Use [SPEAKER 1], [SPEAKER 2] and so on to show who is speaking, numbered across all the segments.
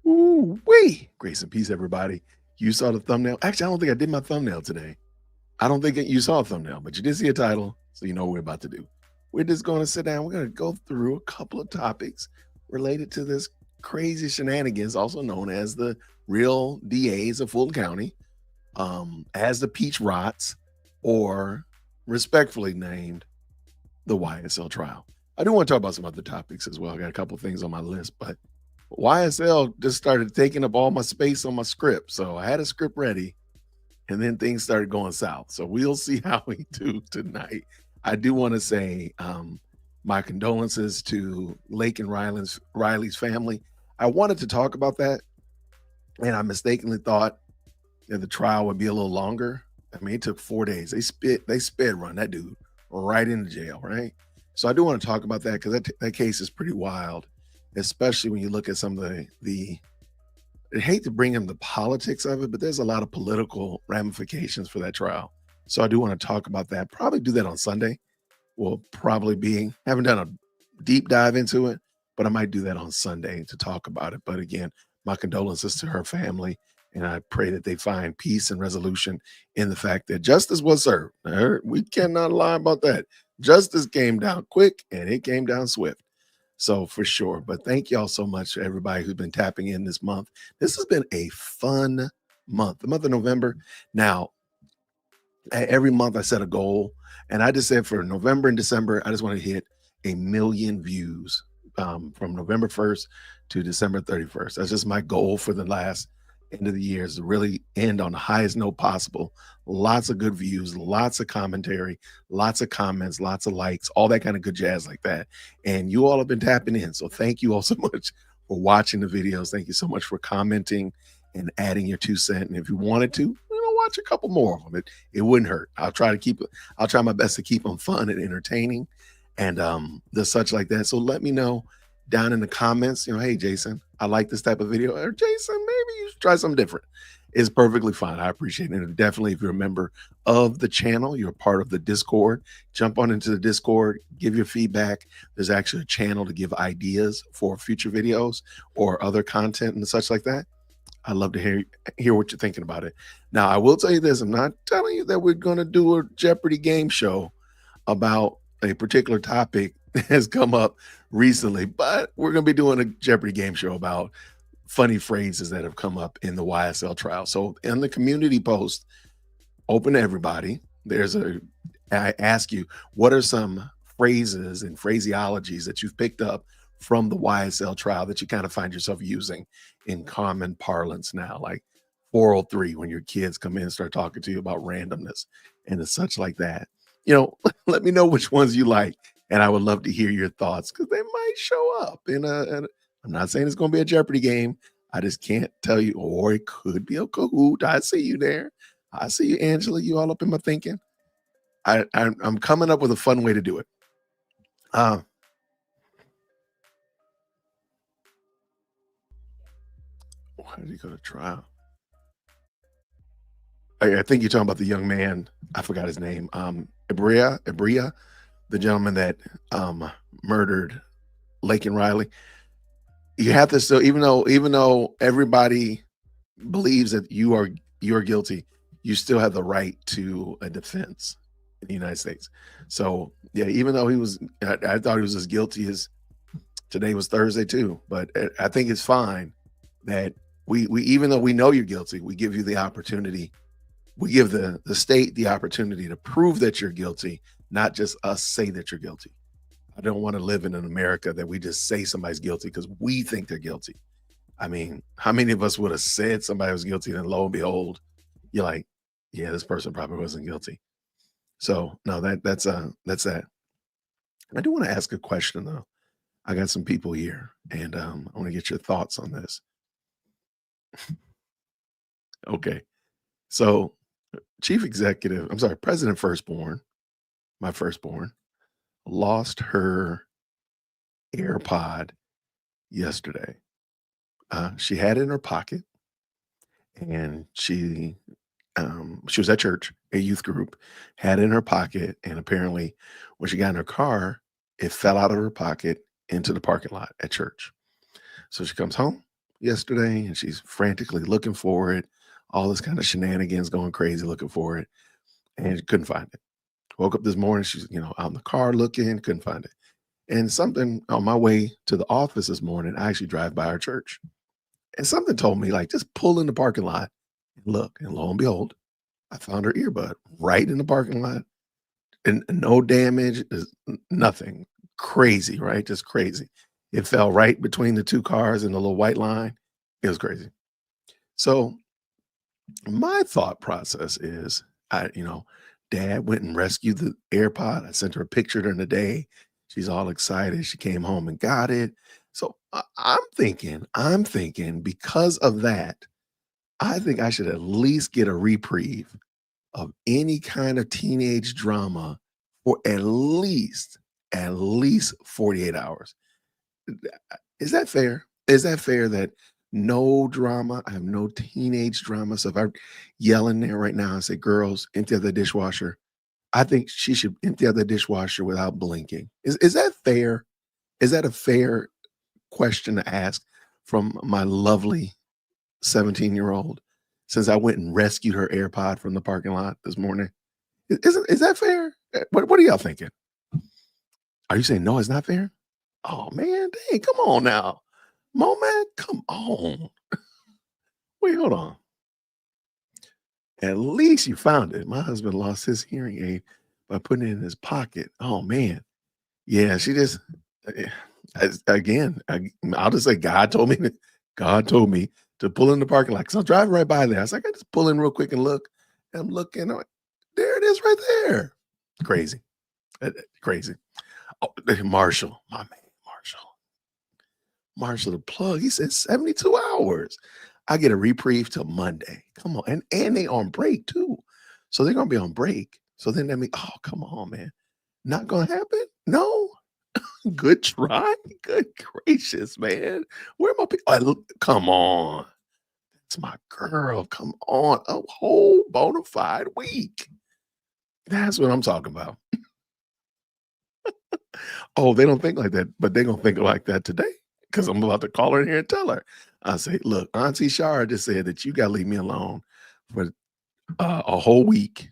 [SPEAKER 1] Ooh, wee! Grace and peace, everybody. You saw the thumbnail. Actually, I don't think I did my thumbnail today. I don't think you saw a thumbnail, but you did see a title, so you know what we're about to do. We're just going to sit down. We're going to go through a couple of topics related to this crazy shenanigans, also known as the real DAs of Fulton County, as the Peach Rots, or respectfully named the YSL trial. I do want to talk about some other topics as well. I got a couple of things on my list, but YSL just started taking up all my space on my script. So I had a script ready and then things started going south. So we'll see how we do tonight. I do want to say my condolences to Lake and Riley's family. I wanted to talk about that, and I mistakenly thought that the trial would be a little longer. I mean, it took 4 days. They sped run that dude right into jail, right? So I do want to talk about that because that case is pretty wild, especially when you look at some of the I hate to bring in the politics of it, but there's a lot of political ramifications for that trial. So I do want to talk about that. Probably do that on Sunday. We'll probably be haven't done a deep dive into it, but I might do that on Sunday to talk about it. But again, my condolences to her family, and I pray that they find peace and resolution in the fact that justice was served. We cannot lie about that. Justice came down quick and it came down swift. So for sure. But thank y'all so much to everybody who's been tapping in this month. This has been a fun month, the month of November. Now, every month I set a goal, and I just said for November and December, I just want to hit 1 million views from November 1st to December 31st. That's just my goal for the last end of the year, is to really end on the highest note possible. Lots of good views, lots of commentary, lots of comments, lots of likes, all that kind of good jazz like that. And you all have been tapping in. So thank you all so much for watching the videos. Thank you so much for commenting and adding your 2 cents. And if you wanted to, watch a couple more of them. It wouldn't hurt. I'll try my best to keep them fun and entertaining and the such like that. So let me know down in the comments, hey, Jason, I like this type of video. Or Jason, maybe you should try something different. It's perfectly fine. I appreciate it. And definitely, if you're a member of the channel, you're part of the Discord, jump on into the Discord, give your feedback. There's actually a channel to give ideas for future videos or other content and such like that. I'd love to hear what you're thinking about it. Now, I will tell you this. I'm not telling you that we're going to do a Jeopardy game show about a particular topic that has come up recently, but we're going to be doing a Jeopardy game show about funny phrases that have come up in the YSL trial. So in the community post, open to everybody, I ask you, what are some phrases and phraseologies that you've picked up from the YSL trial that you kind of find yourself using in common parlance now, like 403, when your kids come in and start talking to you about randomness and such like that. Let me know which ones you like, and I would love to hear your thoughts, because they might show up I'm not saying it's going to be a Jeopardy game. I just can't tell you, or it could be a Kahoot. I see you there. I see you, Angela. You all up in my thinking. I'm coming up with a fun way to do it. How did he go to trial? I think you're talking about the young man. I forgot his name. Ibria, the gentleman that murdered Lake and Riley. You have to still, even though everybody believes that you're guilty, you still have the right to a defense in the United States. So yeah, even though I thought he was as guilty as today was Thursday too, but I think it's fine that we even though we know you're guilty, we give you the opportunity. We give the state the opportunity to prove that you're guilty, not just us say that you're guilty. I don't want to live in an America that we just say somebody's guilty because we think they're guilty. I mean, how many of us would have said somebody was guilty, and lo and behold, you're like, yeah, this person probably wasn't guilty. So no, that's that. I do want to ask a question though. I got some people here, and I want to get your thoughts on this. Okay, so President Firstborn, my firstborn, lost her AirPod yesterday. She had it in her pocket, and she was at church, a youth group, had it in her pocket, and apparently when she got in her car, it fell out of her pocket into the parking lot at church. So she comes home, yesterday, and she's frantically looking for it. All this kind of shenanigans, going crazy looking for it, and couldn't find it. Woke up this morning, she's out in the car looking, couldn't find it. And something on my way to the office this morning, I actually drive by our church, and something told me like just pull in the parking lot and look. And lo and behold, I found her earbud right in the parking lot, and no damage, nothing crazy, right? Just crazy. It fell right between the two cars and the little white line. It was crazy. So my thought process is, dad went and rescued the AirPod. I sent her a picture during the day. She's all excited. She came home and got it. So I'm thinking because of that, I think I should at least get a reprieve of any kind of teenage drama for at least 48 hours. Is that fair? Is that fair that no drama? I have no teenage drama. So if I yell in there right now and say, girls, empty out the dishwasher, I think she should empty out the dishwasher without blinking. Is that fair? Is that a fair question to ask from my lovely 17-year-old since I went and rescued her AirPod from the parking lot this morning? Is that fair? What are y'all thinking? Are you saying no, it's not fair? Oh man, dang, come on now. Man, come on. Wait, hold on. At least you found it. My husband lost his hearing aid by putting it in his pocket. Oh man. Yeah, she just again, I'll just say God told me to pull in the parking lot. Cause I'm driving right by there. I was like, I just pull in real quick and look. And I'm looking, I'm like, there it is right there. Crazy. Crazy. Oh, Marshall, my man, Marshall the plug. He said 72 hours. I get a reprieve till Monday. Come on. And they on break too. So they're gonna be on break. So then that means, oh, come on, man. Not gonna happen? No. Good try. Good gracious, man. Where my people? Come on. It's my girl. Come on. A whole bona fide week. That's what I'm talking about. Oh, they don't think like that, but they're gonna think like that today because I'm about to call her in here and tell her. I say, look, Auntie Shara just said that you gotta leave me alone for a whole week,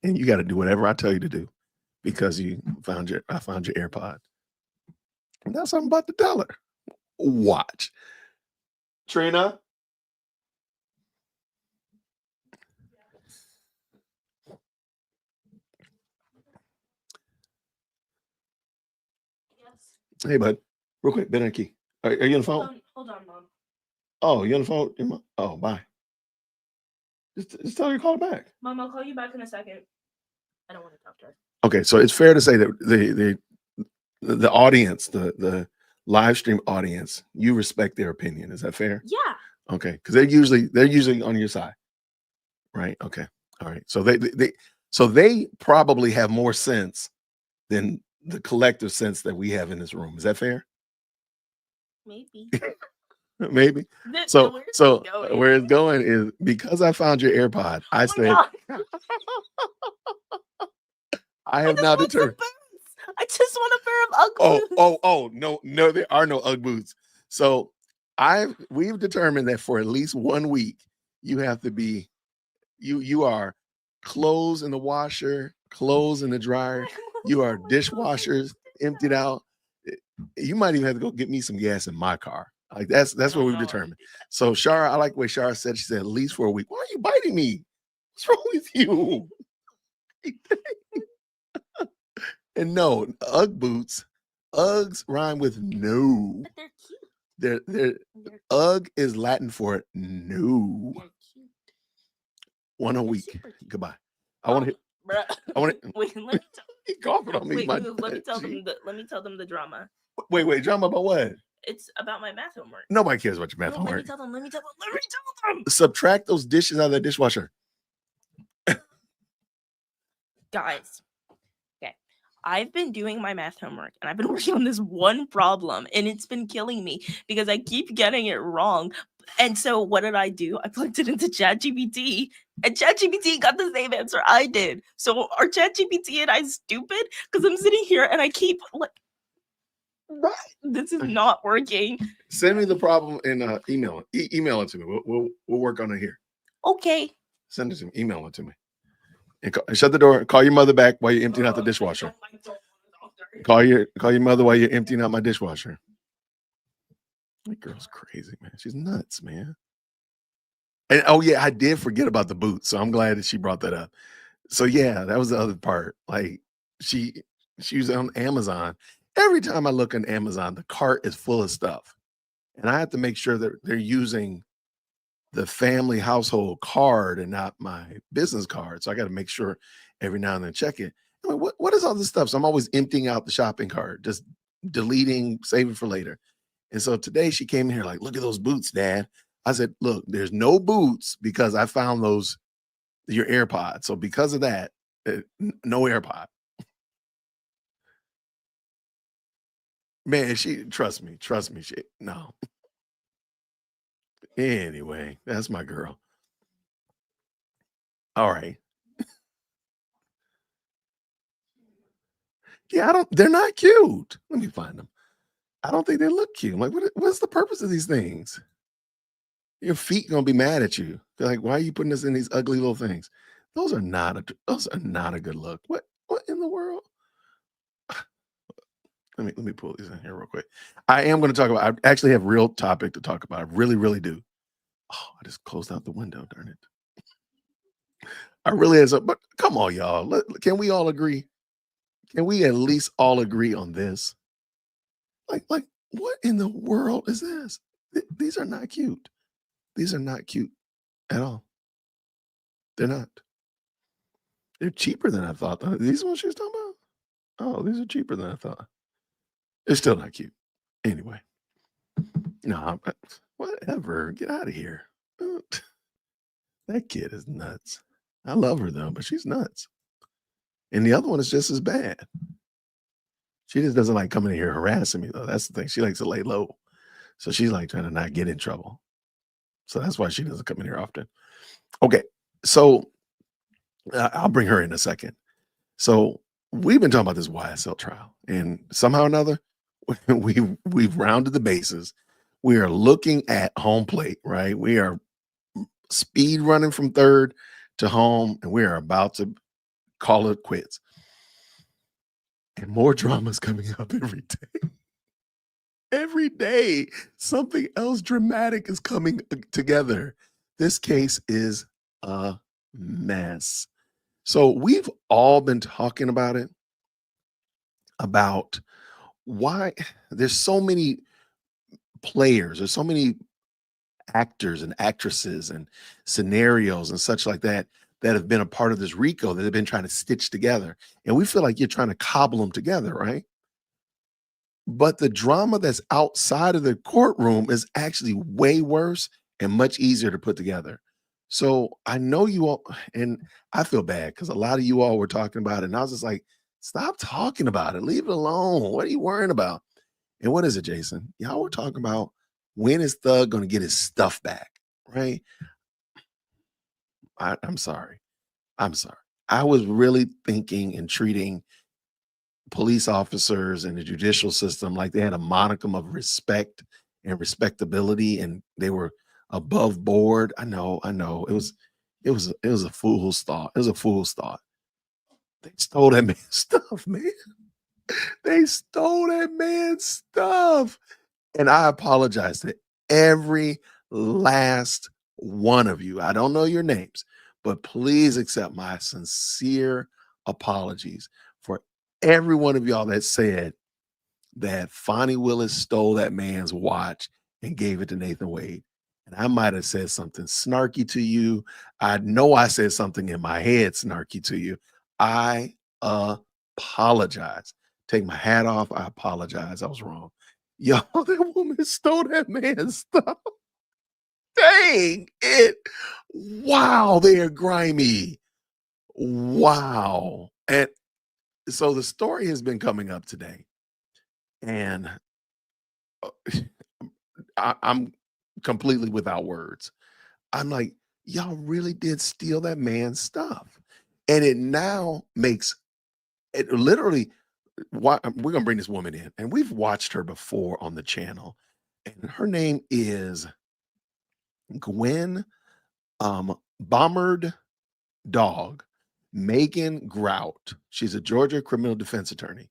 [SPEAKER 1] and you got to do whatever I tell you to do because I found your AirPod. And that's what I'm about to tell her. Watch, Trina.
[SPEAKER 2] Yes.
[SPEAKER 1] Hey, bud. Real quick, Ben and Key. Are you on the phone?
[SPEAKER 2] Hold on, Mom.
[SPEAKER 1] Oh, you on the phone? Oh, bye. Just tell her to call her back.
[SPEAKER 2] Mom, I'll call you back in a second. I don't want to talk to her.
[SPEAKER 1] Okay, so it's fair to say that the audience, the live stream audience, you respect their opinion. Is that fair?
[SPEAKER 2] Yeah.
[SPEAKER 1] Okay, because they're usually on your side, right? Okay, all right. So they probably have more sense than the collective sense that we have in this room. Is that fair?
[SPEAKER 2] Maybe.
[SPEAKER 1] Maybe. So where it's going is because I found your AirPod. I said I have now determined.
[SPEAKER 2] I just want a pair of Ugg boots.
[SPEAKER 1] Oh, no, there are no Ugg boots. So we've determined that for at least 1 week, you have to be, you are clothes in the washer, clothes in the dryer, you are dishwashers emptied out. You might even have to go get me some gas in my car. Like that's what we've determined. So Shara, I like what Shara said. She said at least for a week. Why are you biting me? What's wrong with you? And no, Ugg boots. Uggs rhyme with no.
[SPEAKER 2] But they're cute.
[SPEAKER 1] They're Ugg is Latin for no.
[SPEAKER 2] They're cute.
[SPEAKER 1] 1 a week. Goodbye. I want to.
[SPEAKER 2] Wait, let me tell.
[SPEAKER 1] He coughing on me.
[SPEAKER 2] Wait, let me tell them the drama.
[SPEAKER 1] Wait, drama about what?
[SPEAKER 2] It's about my math homework.
[SPEAKER 1] Nobody cares about your math homework.
[SPEAKER 2] Let me tell them.
[SPEAKER 1] Subtract those dishes out of the dishwasher.
[SPEAKER 2] Guys, okay. I've been doing my math homework and I've been working on this one problem and it's been killing me because I keep getting it wrong. And so what did I do? I plugged it into ChatGPT and ChatGPT got the same answer I did. So are ChatGPT and I stupid? Because I'm sitting here and I keep like, This is not working.
[SPEAKER 1] Send me the problem and email it. Email it to me. We'll work on it here.
[SPEAKER 2] Okay.
[SPEAKER 1] Send it to me. Email it to me. And shut the door. Call your mother back while you're emptying out the dishwasher. Call your mother while you're emptying out my dishwasher. That girl's crazy, man. She's nuts, man. And oh yeah, I did forget about the boots, so I'm glad that she brought that up. So yeah, that was the other part. Like she was on Amazon. Every time I look on Amazon, the cart is full of stuff, and I have to make sure that they're using the family household card and not my business card. So I got to make sure every now and then check it. I'm like, what is all this stuff? So I'm always emptying out the shopping cart, just deleting, saving for later. And so today she came in here like, look at those boots, Dad. I said, look, there's no boots because I found your AirPods. So because of that, no AirPod. Man, trust me, no. Anyway, that's my girl. All right. Yeah, they're not cute. Let me find them. I don't think they look cute. I'm like, what's the purpose of these things? Your feet gonna be mad at you. They're like, why are you putting us in these ugly little things? Those are not a good look. What in the world? Let me pull these in here real quick. I am going to talk about. I actually have real topic to talk about. I really, really do. Oh, I just closed out the window. Darn it! I really is. But come on, y'all. Can we all agree? Can we at least all agree on this? Like, what in the world is this? These are not cute. These are not cute at all. They're not. They're cheaper than I thought. These ones she was talking about? Oh, these are cheaper than I thought. They're still not cute. Anyway. No, whatever. Get out of here. That kid is nuts. I love her though, but she's nuts. And the other one is just as bad. She just doesn't like coming in here harassing me though. That's the thing. She likes to lay low. So she's like trying to not get in trouble. So that's why she doesn't come in here often. Okay. So I'll bring her in a second. So we've been talking about this YSL trial, and somehow or another, we've rounded the bases. We are looking at home plate, right? We are speed running from third to home, and we are about to call it quits. And more drama's coming up every day. Every day, something else dramatic is coming together. This case is a mess. So we've all been talking about it, about why there's so many players, there's so many actors and actresses and scenarios and such like that that have been a part of this RICO that have been trying to stitch together. And we feel like you're trying to cobble them together, right? But the drama that's outside of the courtroom is actually way worse and much easier to put together. So I know you all, and I feel bad because a lot of you all were talking about it. And I was just like, stop talking about it. Leave it alone. What are you worrying about? And what is it, Jason? Y'all were talking about when is Thug going to get his stuff back, right? I'm sorry. I'm sorry. I was really thinking and treating police officers and the judicial system like they had a modicum of respect and respectability, and they were above board. I know. It was a fool's thought. It was a fool's thought. They stole that man's stuff, man. They stole that man's stuff. And I apologize to every last one of you. I don't know your names, but please accept my sincere apologies for every one of y'all that said that Fonnie Willis stole that man's watch and gave it to Nathan Wade. And I might have said something snarky to you. I know I said something in my head snarky to you. I apologize. Take my hat off. I apologize. I was wrong. Yo, that woman stole that man's stuff. Dang it. Wow, they are grimy. Wow. And so the story has been coming up today. And I'm completely without words. I'm like, y'all really did steal that man's stuff. And it now makes it literally we're gonna bring this woman in, and we've watched her before on the channel, and her name is Gwen Bombard Dog Megan Grout. She's a Georgia criminal defense attorney.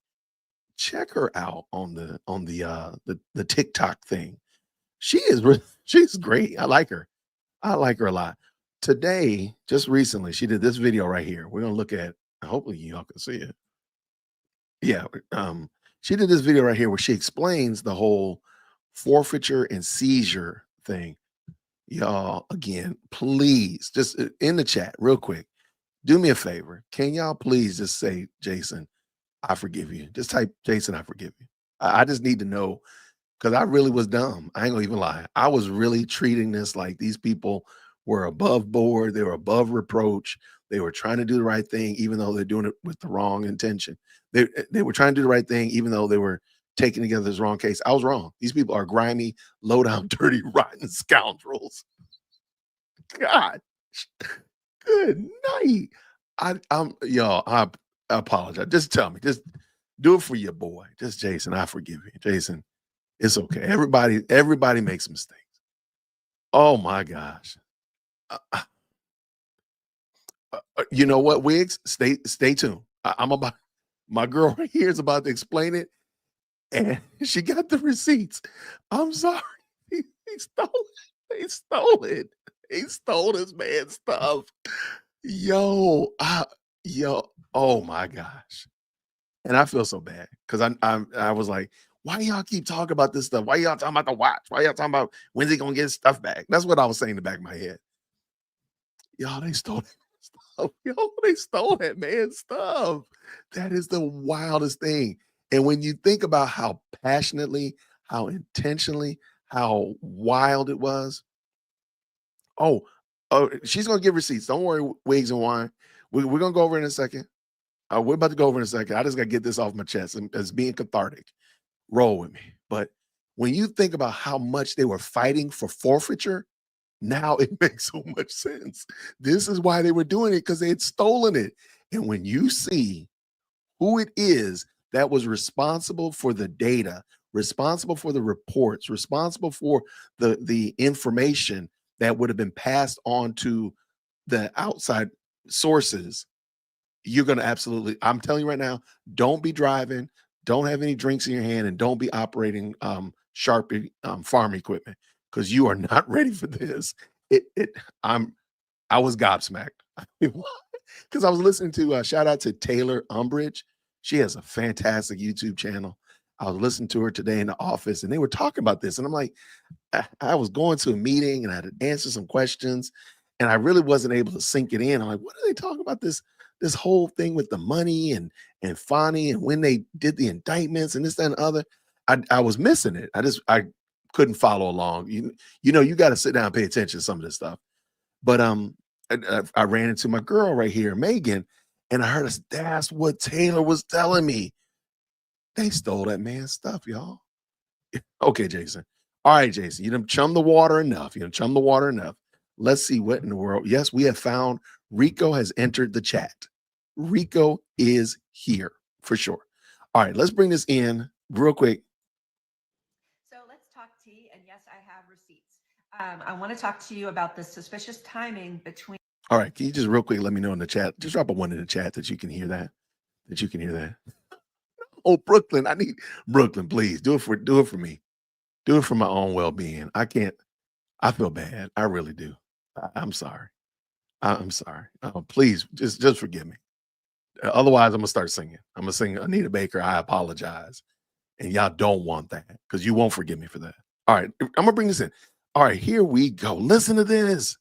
[SPEAKER 1] Check her out on the TikTok thing. She's great. I like her a lot. Today, just recently, she did this video right here. We're gonna look at. Hopefully, y'all can see it. Yeah, she did this video right here where she explains the whole forfeiture and seizure thing. Y'all, again, please just in the chat, real quick, do me a favor. Can y'all please just say, Jason, I forgive you? Just type, Jason, I forgive you. I just need to know because I really was dumb. I ain't gonna even lie. I was really treating this like these people were above board, they were above reproach. They were trying to do the right thing, even though they're doing it with the wrong intention. They were trying to do the right thing, even though they were taking together this wrong case. I was wrong. These people are grimy, low down, dirty, rotten scoundrels. God, good night. I apologize. Just tell me. Just do it for your boy. Just Jason. I forgive you, Jason. It's okay. Everybody makes mistakes. Oh my gosh. Uh, uh, you know what, Wiggs? Stay tuned. I'm about my girl right here is about to explain it, and she got the receipts. I'm sorry. He stole it. He stole it. He stole this man's stuff. Yo, yo, oh my gosh. And I feel so bad because I was like, why y'all keep talking about this stuff? Why y'all talking about the watch? Why y'all talking about when's he gonna get his stuff back? That's what I was saying in the back of my head. Y'all, they stole that stuff. Yo, they stole that man's stuff. That is the wildest thing. And when you think about how passionately, how intentionally, how wild it was, oh, oh, she's gonna give receipts. Don't worry, Wigs and Wine. We're gonna go over in a second. We're about to go over in a second. I just got to get this off my chest. It's being cathartic. Roll with me. But when you think about how much they were fighting for forfeiture, now it makes so much sense. This is why they were doing it because they had stolen it. And when you see who it is that was responsible for the data, responsible for the reports, responsible for the information that would have been passed on to the outside sources, you're going to absolutely, I'm telling you right now, don't be driving, don't have any drinks in your hand, and don't be operating sharp farm equipment because you are not ready for this. It I'm I was gobsmacked because I was listening to shout out to Taylor Umbridge. She has a fantastic YouTube channel. I was listening to her today in the office and they were talking about this. And I'm like, I was going to a meeting and I had to answer some questions and I really wasn't able to sink it in. I'm like, what are they talking about this whole thing with the money and Fonnie and when they did the indictments and this, that, and the other? I was missing it. I couldn't follow along. You know, you got to sit down and pay attention to some of this stuff. But I ran into my girl right here, Megan, and I heard us. That's what Taylor was telling me. They stole that man's stuff, y'all. Okay, Jason. All right, Jason. You done chum the water enough. You done chum the water enough. Let's see what in the world. Yes, we have found RICO has entered the chat. RICO is here for sure. All right, let's bring this in real quick.
[SPEAKER 3] So let's talk tea. And yes, I have receipts. I want to talk to you about the suspicious timing between.
[SPEAKER 1] All right, can you just real quick let me know in the chat? Just drop a one in the chat that you can hear that. That you can hear that. Oh, Brooklyn, I need Brooklyn, please do it for me. Do it for my own well-being. I can't. I feel bad. I really do. I'm sorry. I'm sorry. Please, just forgive me. Otherwise, I'm gonna start singing. I'm gonna sing Anita Baker. I apologize, and y'all don't want that because you won't forgive me for that. All right, I'm gonna bring this in. All right, here we go. Listen to this.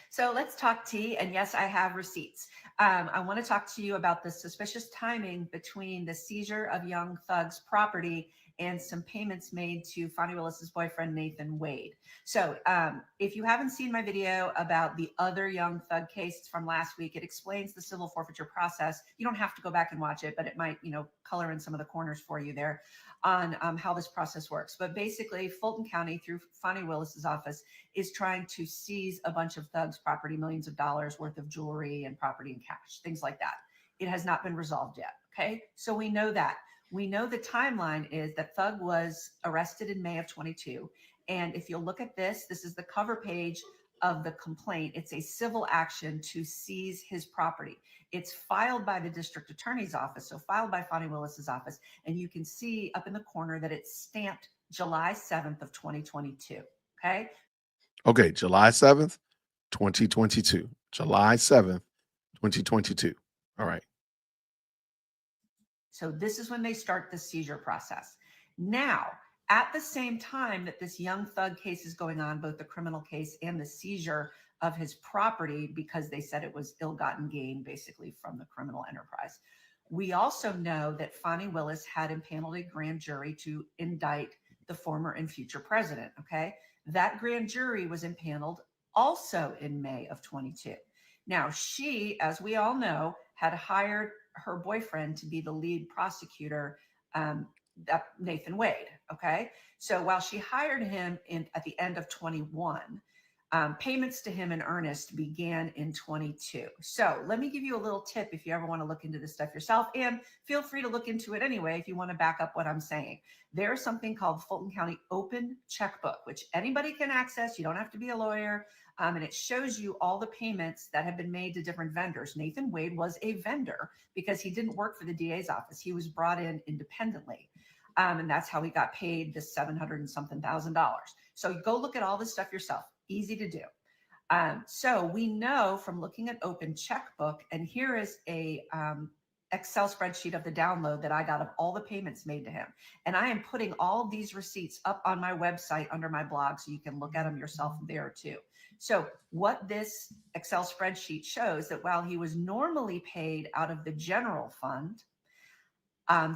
[SPEAKER 3] So let's talk tea. And yes, I have receipts. I want to talk to you about the suspicious timing between the seizure of young thug's property and some payments made to Fonnie Willis's boyfriend, Nathan Wade. So if you haven't seen my video about the other young thug case from last week, it explains the civil forfeiture process. You don't have to go back and watch it, but it might, color in some of the corners for you there on how this process works. But basically, Fulton County, through Fonnie Willis's office, is trying to seize a bunch of thugs' property, millions of dollars worth of jewelry and property and cash, things like that. It has not been resolved yet. Okay, so we know that. We know the timeline is that Thug was arrested in May of 22. And if you'll look at this, this is the cover page of the complaint. It's a civil action to seize his property. It's filed by the district attorney's office, so filed by Fonnie Willis's office. And you can see up in the corner that it's stamped July 7th of 2022. Okay.
[SPEAKER 1] Okay, July 7th, 2022. July 7th, 2022. All right.
[SPEAKER 3] So this is when they start the seizure process. Now, at the same time that this young thug case is going on, both the criminal case and the seizure of his property, because they said it was ill-gotten gain, basically, from the criminal enterprise. We also know that Fonnie Willis had impaneled a grand jury to indict the former and future president, okay? That grand jury was impaneled also in May of 22. Now, she, as we all know, had hired her boyfriend to be the lead prosecutor, Nathan Wade. Okay. So while she hired him at the end of 21, payments to him in earnest began in 22. So let me give you a little tip if you ever want to look into this stuff yourself, and feel free to look into it anyway if you want to back up what I'm saying. There's something called Fulton County Open Checkbook, which anybody can access. You don't have to be a lawyer. And it shows you all the payments that have been made to different vendors. Nathan Wade was a vendor because he didn't work for the DA's office. He was brought in independently. And that's how he got paid the $700 and something thousand. So go look at all this stuff yourself. Easy to do. So we know from looking at Open Checkbook, and here is a Excel spreadsheet of the download that I got of all the payments made to him. And I am putting all these receipts up on my website under my blog so you can look at them yourself there too. So what this Excel spreadsheet shows that while he was normally paid out of the general fund,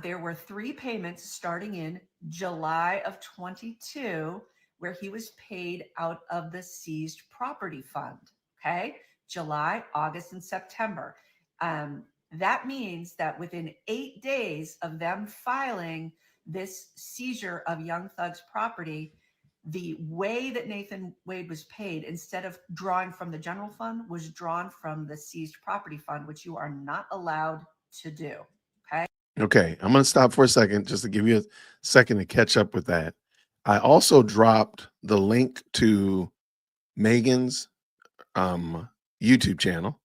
[SPEAKER 3] there were 3 payments starting in July of 22 where he was paid out of the seized property fund. Okay, July, August, and September. That means that within 8 days of them filing this seizure of Young Thug's property, the way that Nathan Wade was paid, instead of drawing from the general fund, was drawn from the seized property fund, which you are not allowed to do. Okay.
[SPEAKER 1] Okay, I'm going to stop for a second just to give you a second to catch up with that. I also dropped the link to Megan's YouTube channel,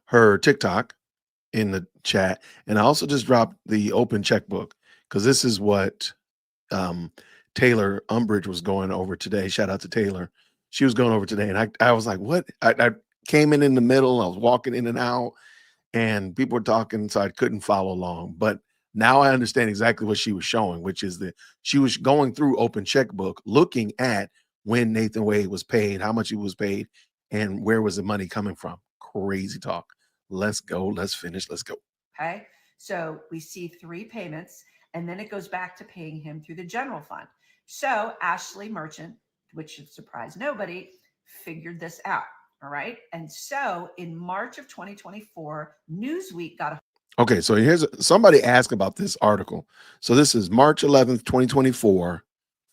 [SPEAKER 1] her TikTok in the chat. And I also just dropped the Open Checkbook because this is what Taylor Umbridge was going over today. Shout out to Taylor. She was going over today. And I was like, what? I came in the middle. I was walking in and out and people were talking, so I couldn't follow along. But now I understand exactly what she was showing, which is that she was going through Open Checkbook, looking at when Nathan Wade was paid, how much he was paid, and where was the money coming from. Crazy talk. Let's go. Let's finish. Let's go.
[SPEAKER 3] Okay. So we see 3 payments, and then it goes back to paying him through the general fund. So Ashley Merchant, which should surprise nobody, figured this out. All right. And so in March of 2024, Newsweek got a
[SPEAKER 1] Okay, so here's somebody asked about this article. So this is March 11th, 2024.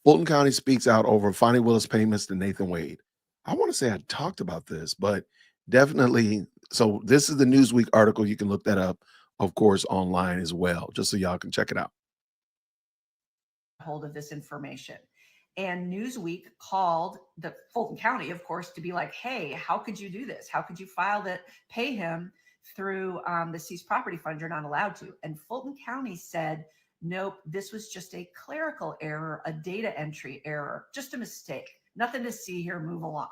[SPEAKER 1] Fulton County speaks out over Fonnie Willis payments to Nathan Wade. I want to say I talked about this, but definitely. So this is the Newsweek article. You can look that up, of course, online as well, just so y'all can check it out.
[SPEAKER 3] hold of this information. And Newsweek called the Fulton County, of course, to be like, hey, how could you do this? How could you file that, pay him through the seized property fund? You're not allowed to. And Fulton County said, nope, this was just a clerical error, a data entry error, just a mistake. Nothing to see here, move along.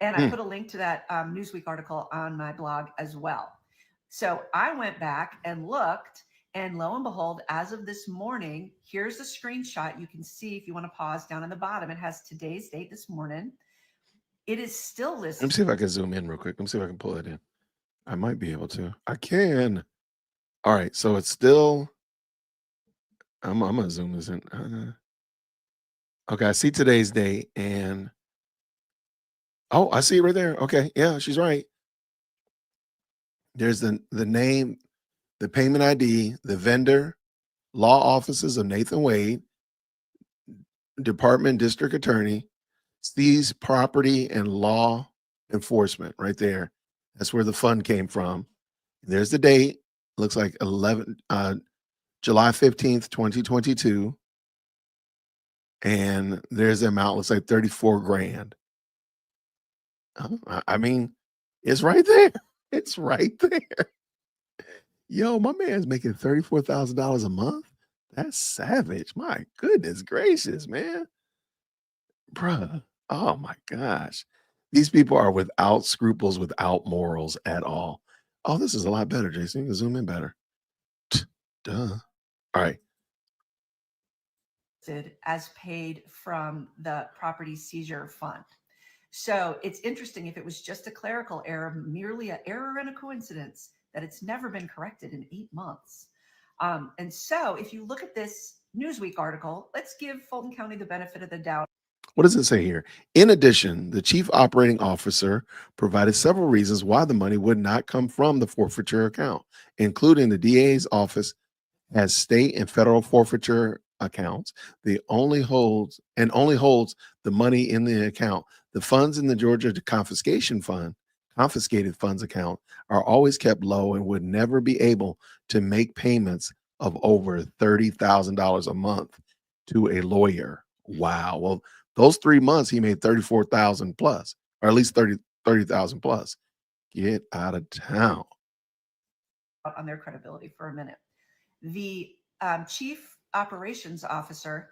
[SPEAKER 3] And I put a link to that Newsweek article on my blog as well. So I went back and looked, and lo and behold, as of this morning, here's the screenshot. You can see, if you want to pause, down on the bottom, it has today's date this morning. It is still listed.
[SPEAKER 1] Let me see if I can zoom in real quick. Let me see if I can pull it in. I might be able to. I can. All right. So it's still, I'm going to zoom this in. Okay. I see today's date and, oh, I see it right there. Okay. Yeah, she's right. There's the name, the payment ID, the vendor, law offices of Nathan Wade, department, district attorney, seized property and law enforcement right there. That's where the fund came from. There's the date. looks like July 15th, 2022. And there's the amount, looks like 34 grand. I mean, it's right there. It's right there. Yo, my man's making $34,000 a month. That's savage. My goodness gracious, man. Bruh. Oh my gosh. These people are without scruples, without morals at all. Oh, this is a lot better, Jason. You can zoom in better. Duh. All right.
[SPEAKER 3] As paid from the property seizure fund. So it's interesting, if it was just a clerical error, merely an error and a coincidence, that it's never been corrected in 8 months. And so if you look at this Newsweek article, let's give Fulton County the benefit of the doubt.
[SPEAKER 1] What does it say here? In addition, the chief operating officer provided several reasons why the money would not come from the forfeiture account, including the DA's office has state and federal forfeiture accounts. They only holds the money in the account. The funds in the Georgia confiscated funds account are always kept low and would never be able to make payments of over $30,000 a month to a lawyer. Wow. Well, those 3 months he made 34,000 plus, or at least 30,000 plus. Get out of town.
[SPEAKER 3] On their credibility for a minute. The chief operations officer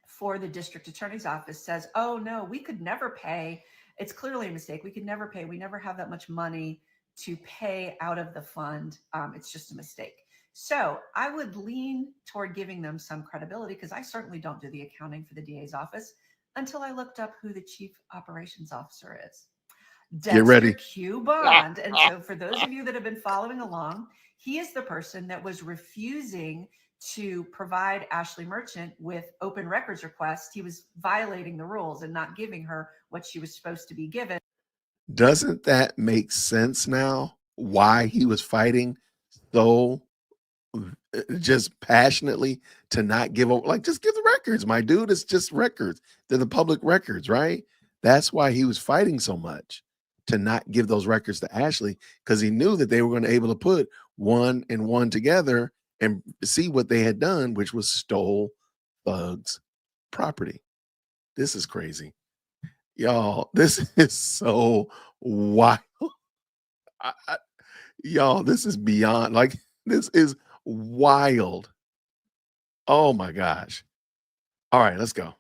[SPEAKER 3] for the district attorney's office says, oh no, we could never pay. It's clearly a mistake. We could never pay. We never have that much money to pay out of the fund. It's just a mistake. So I would lean toward giving them some credibility, because I certainly don't do the accounting for the DA's office until I looked up who the chief operations officer is.
[SPEAKER 1] Get ready.
[SPEAKER 3] Dexter Q. Bond. And so for those of you that have been following along, he is the person that was refusing to provide Ashley Merchant with open records requests. He was violating the rules and not giving her what she was supposed to be given.
[SPEAKER 1] Doesn't that make sense now? Why he was fighting so just passionately to not give over, like, just give the records, my dude. It's just records. They're the public records, right? That's why he was fighting so much to not give those records to Ashley, because he knew that they were going to be able to put one and one together and see what they had done, which was stole thugs' property. This is crazy. Y'all, this is so wild. Y'all, this is beyond, like, this is wild. Oh my gosh. All right, let's go.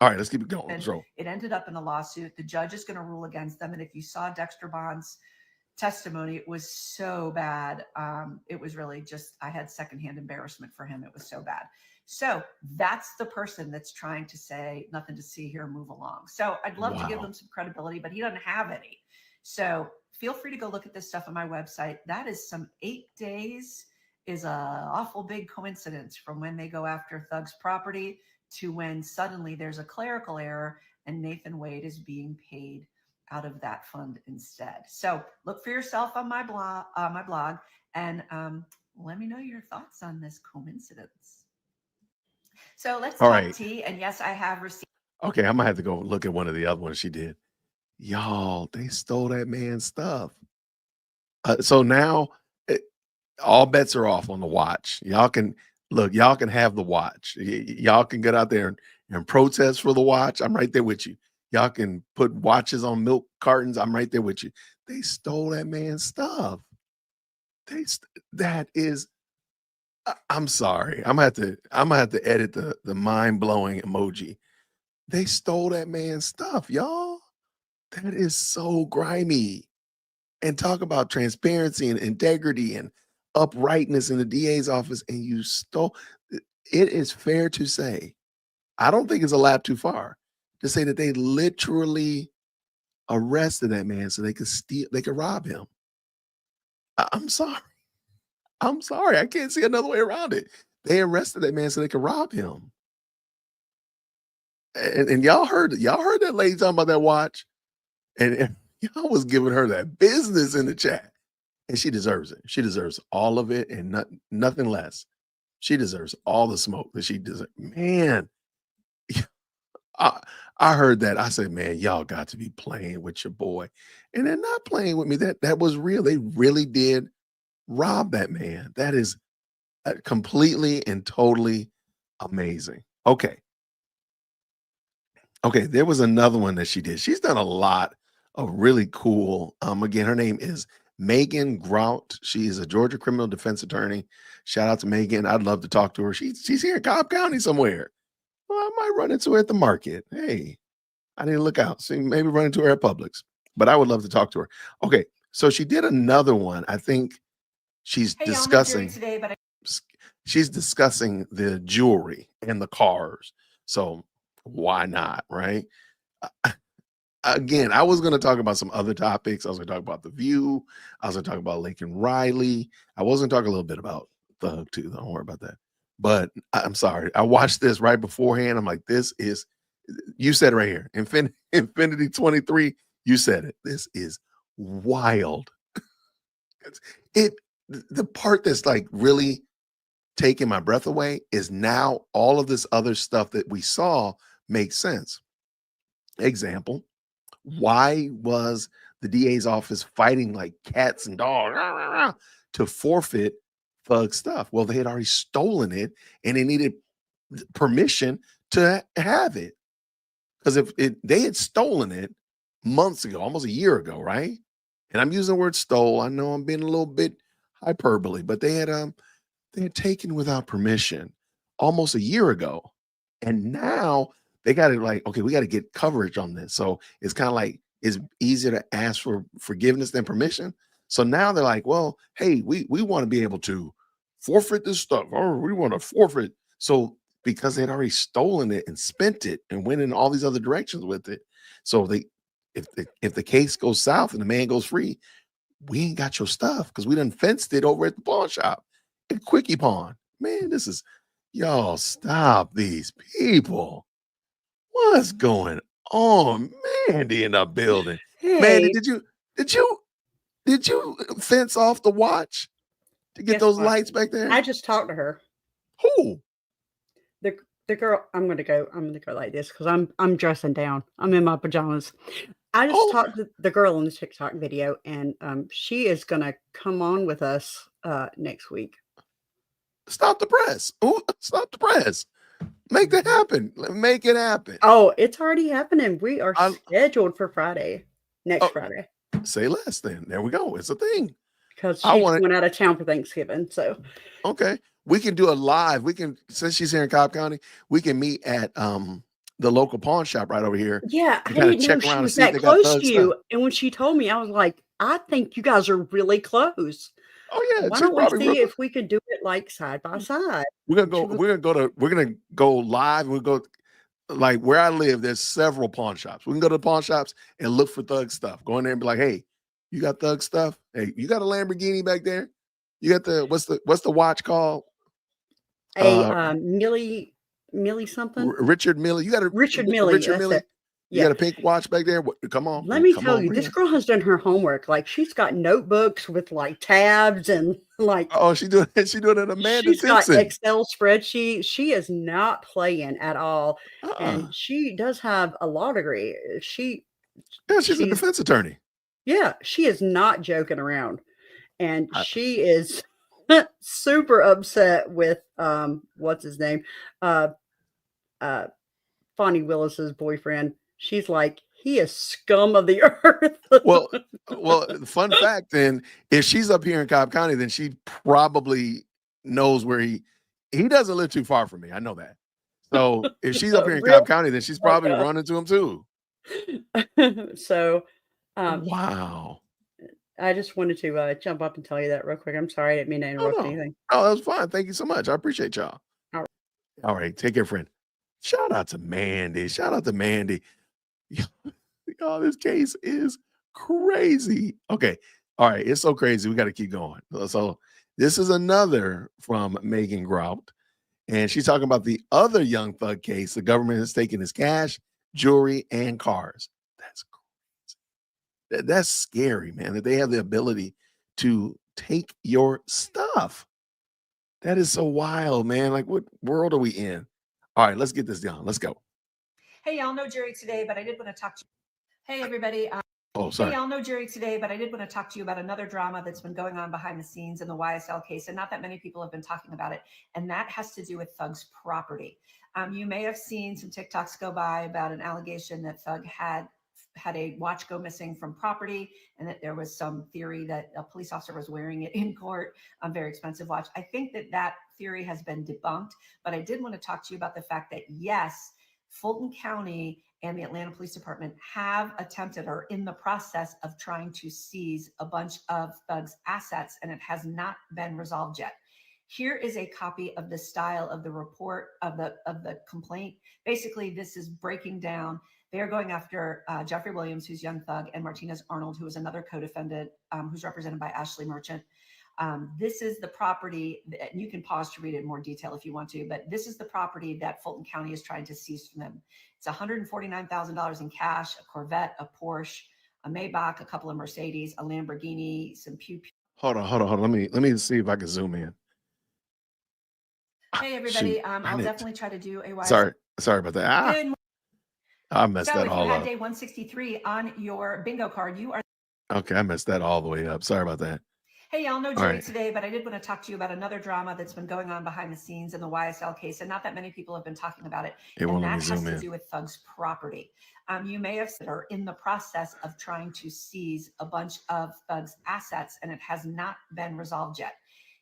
[SPEAKER 1] All right, let's keep it going. Let's roll.
[SPEAKER 3] It ended up in a lawsuit. The judge is going to rule against them. And if you saw Dexter Bond's testimony, it was so bad. It was really just, I had secondhand embarrassment for him. It was so bad. So that's the person that's trying to say nothing to see here, move along. So I'd love to give them some credibility, but he doesn't have any. So feel free to go look at this stuff on my website. That is some 8 days is a awful big coincidence from when they go after thugs' property to when suddenly there's a clerical error and Nathan Wade is being paid out of that fund instead. So look for yourself on my blog, and let me know your thoughts on this coincidence. So let's talk tea. And yes, I have received.
[SPEAKER 1] Okay, I'm gonna have to go look at one of the other ones she did. Y'all, they stole that man's stuff. So now all bets are off on the watch. Y'all can have the watch. Y'all can get out there and protest for the watch. I'm right there with you. Y'all can put watches on milk cartons. I'm right there with you. They stole that man's stuff. That is, I'm sorry. I'm gonna have to edit the mind-blowing emoji. They stole that man's stuff, y'all. That is so grimy. And talk about transparency and integrity and uprightness in the DA's office, and you stole. It is fair to say, I don't think it's a lap too far to say that they literally arrested that man so they could rob him. I'm sorry. I can't see another way around it. They arrested that man so they could rob him. And y'all heard that lady talking about that watch, and y'all was giving her that business in the chat. And she deserves it. She deserves all of it and nothing less. She deserves all the smoke that she deserves. Man, I heard that. I said, man, y'all got to be playing with your boy. And they're not playing with me. That was real. They really did rob that man. That is completely and totally amazing. Okay. Okay, there was another one that she did. She's done a lot of really cool. Again, her name is Megan Grout. She is a Georgia criminal defense attorney. Shout out to Megan. I'd love to talk to her. She's here in Cobb County somewhere. Well, I might run into her at the market. Hey, I need to look out. See, maybe run into her at Publix. But I would love to talk to her. Okay, so she did another one. I think she's
[SPEAKER 3] Hey, y'all, I'm
[SPEAKER 1] discussing.
[SPEAKER 3] today, but
[SPEAKER 1] She's discussing the jewelry and the cars. So why not, right? Again, I was going to talk about some other topics. I was going to talk about The View. I was going to talk about Lincoln Riley. I was going to talk a little bit about Thug too. Don't worry about that. But I'm sorry. I watched this right beforehand. I'm like, this is, you said it right here. Infinity 23. You said it. This is wild. The part that's like really taking my breath away is now all of this other stuff that we saw makes sense. Example, why was the DA's office fighting like cats and dogs to forfeit Thug stuff? Well, they had already stolen it and they needed permission to have it. Because if they had stolen it months ago, almost a year ago, right? And I'm using the word stole. I know I'm being a little bit hyperbole, but they had taken without permission almost a year ago. And now they got to like, okay, we got to get coverage on this. So it's kind of like it's easier to ask for forgiveness than permission. So now they're like, well, hey, we want to be able to forfeit this stuff, or we want to forfeit. So because they'd already stolen it and spent it and went in all these other directions with it. So if the case goes south and the man goes free, we ain't got your stuff because we done fenced it over at the pawn shop. Quickie pawn. Man, this is y'all stop these people. What's going on? Mandy in the building. Mandy,
[SPEAKER 4] Hey,
[SPEAKER 1] did you fence off the watch to get
[SPEAKER 4] guess
[SPEAKER 1] those
[SPEAKER 4] what?
[SPEAKER 1] lights back there?
[SPEAKER 4] I just talked to her.
[SPEAKER 1] Who?
[SPEAKER 4] The girl. I'm gonna go like this because I'm dressing down. I'm in my pajamas. I just
[SPEAKER 1] Oh,
[SPEAKER 4] talked to the girl in the TikTok video, and she is gonna come on with us next week.
[SPEAKER 1] stop the press. Ooh, stop the press. Make that happen. Make it happen.
[SPEAKER 4] Oh, it's already happening. We are
[SPEAKER 1] I-
[SPEAKER 4] scheduled for Friday, next
[SPEAKER 1] Oh,
[SPEAKER 4] Friday,
[SPEAKER 1] say less then. There we go. It's a thing.
[SPEAKER 4] because
[SPEAKER 1] I
[SPEAKER 4] she's
[SPEAKER 1] want it.
[SPEAKER 4] going out of town for Thanksgiving. So
[SPEAKER 1] Okay. We can do a live. We can, since she's here in Cobb County, we can meet at the local pawn shop right over here
[SPEAKER 4] yeah, I
[SPEAKER 1] and kind of
[SPEAKER 4] didn't know
[SPEAKER 1] check
[SPEAKER 4] she
[SPEAKER 1] around and
[SPEAKER 4] was
[SPEAKER 1] see if
[SPEAKER 4] that
[SPEAKER 1] they got
[SPEAKER 4] close
[SPEAKER 1] Thug
[SPEAKER 4] to
[SPEAKER 1] stuff.
[SPEAKER 4] you. And when she told me, I was like, I think you guys are really close.
[SPEAKER 1] Oh yeah,
[SPEAKER 4] Why
[SPEAKER 1] she's
[SPEAKER 4] don't we
[SPEAKER 1] probably
[SPEAKER 4] see if we could do it like side by side?
[SPEAKER 1] we're gonna go live. We'll go like where I live, there's several pawn shops. We can go to the pawn shops and look for Thug stuff. Go in there and be like, hey, you got Thug stuff? Hey, you got a Lamborghini back there? You got the what's the watch called?
[SPEAKER 4] A Millie something.
[SPEAKER 1] Richard Mille. You got a
[SPEAKER 4] Richard Millie,
[SPEAKER 1] Richard
[SPEAKER 4] that's
[SPEAKER 1] Mille?
[SPEAKER 4] it.
[SPEAKER 1] You
[SPEAKER 4] Yeah.
[SPEAKER 1] got a pink watch back there? Come on,
[SPEAKER 4] Let me
[SPEAKER 1] come
[SPEAKER 4] tell
[SPEAKER 1] on,
[SPEAKER 4] you,
[SPEAKER 1] bring
[SPEAKER 4] this
[SPEAKER 1] it.
[SPEAKER 4] girl has done her homework. Like she's got notebooks with like tabs and like
[SPEAKER 1] Oh, she doing it Amanda
[SPEAKER 4] she's got
[SPEAKER 1] Simpson.
[SPEAKER 4] Excel spreadsheets. She is not playing at all. And
[SPEAKER 1] Uh-uh.
[SPEAKER 4] she does have a law degree.
[SPEAKER 1] Yeah, she's a
[SPEAKER 4] She's
[SPEAKER 1] defense attorney.
[SPEAKER 4] yeah, she is not joking around. And
[SPEAKER 1] I-
[SPEAKER 4] she is super upset with what's his name? Uh uh Fonnie Willis's boyfriend. She's like, he is scum of the earth.
[SPEAKER 1] Well, fun fact then, if she's up here in Cobb County, then she probably knows where he doesn't live too far from me. I know that. So if she's up here in
[SPEAKER 4] Really?
[SPEAKER 1] Cobb County, then she's probably run into him too.
[SPEAKER 4] So
[SPEAKER 1] Wow.
[SPEAKER 4] I just wanted to jump up and tell you that real quick. I'm sorry, I didn't mean to interrupt anything.
[SPEAKER 1] Oh, that was fine. Thank you so much. I appreciate y'all.
[SPEAKER 4] All right.
[SPEAKER 1] All right. Take care, friend. Shout out to Mandy. Shout out to Mandy. Oh, this case is crazy. Okay. All right. It's so crazy. We got to keep going. So this is another from Megan Grout. And she's talking about the other Young Thug case. The government has taken his cash, jewelry, and cars. That's crazy. That's scary, man, that they have the ability to take your stuff. That is so wild, man. Like, what world are we in? All right, let's get this done. Let's go.
[SPEAKER 3] Hey, y'all, no jury today, but I did want to talk to you. Hey, everybody.
[SPEAKER 1] Oh,
[SPEAKER 3] Hey,
[SPEAKER 1] sorry.
[SPEAKER 3] y'all, no jury today, but I did want to talk to you about another drama that's been going on behind the scenes in the YSL case, and not that many people have been talking about it, and that has to do with Thug's property. You may have seen some TikToks go by about an allegation that Thug had a watch go missing from property, and that there was some theory that a police officer was wearing it in court, a very expensive watch. I think that theory has been debunked, but I did want to talk to you about the fact that, yes, Fulton County and the Atlanta Police Department have attempted or in the process of trying to seize a bunch of Thug's assets, and it has not been resolved yet. Here is a copy of the style of the report of the complaint. Basically, this is breaking down. They are going after Jeffrey Williams, who's Young Thug, and Martinez Arnold, who is another co-defendant, who's represented by Ashley Merchant. This is the property, and you can pause to read it in more detail if you want to, but this is the property that Fulton County is trying to seize from them. It's $149,000 in cash, a Corvette, a Porsche, a Maybach, a couple of Mercedes, a Lamborghini, some pew.
[SPEAKER 1] Hold on. Let me see if I can zoom in.
[SPEAKER 3] Hey, everybody.
[SPEAKER 1] Shoot,
[SPEAKER 3] I'll
[SPEAKER 1] darn it.
[SPEAKER 3] definitely try to do a
[SPEAKER 1] Sorry about that.
[SPEAKER 3] Good.
[SPEAKER 1] I messed
[SPEAKER 3] So
[SPEAKER 1] that
[SPEAKER 3] if you
[SPEAKER 1] all
[SPEAKER 3] had
[SPEAKER 1] up.
[SPEAKER 3] day 163 on your bingo card, you are.
[SPEAKER 1] Okay, I messed that all the way up. Sorry about that.
[SPEAKER 3] Hey, y'all, no
[SPEAKER 1] All
[SPEAKER 3] jury
[SPEAKER 1] right.
[SPEAKER 3] today, but I did want to talk to you about another drama that's been going on behind the scenes in the YSL case, and not that many people have been talking about it.
[SPEAKER 1] It won't
[SPEAKER 3] And
[SPEAKER 1] let me
[SPEAKER 3] that has
[SPEAKER 1] zoom
[SPEAKER 3] to
[SPEAKER 1] in.
[SPEAKER 3] do with Thug's property. You may have said are in the process of trying to seize a bunch of Thug's assets, and it has not been resolved yet.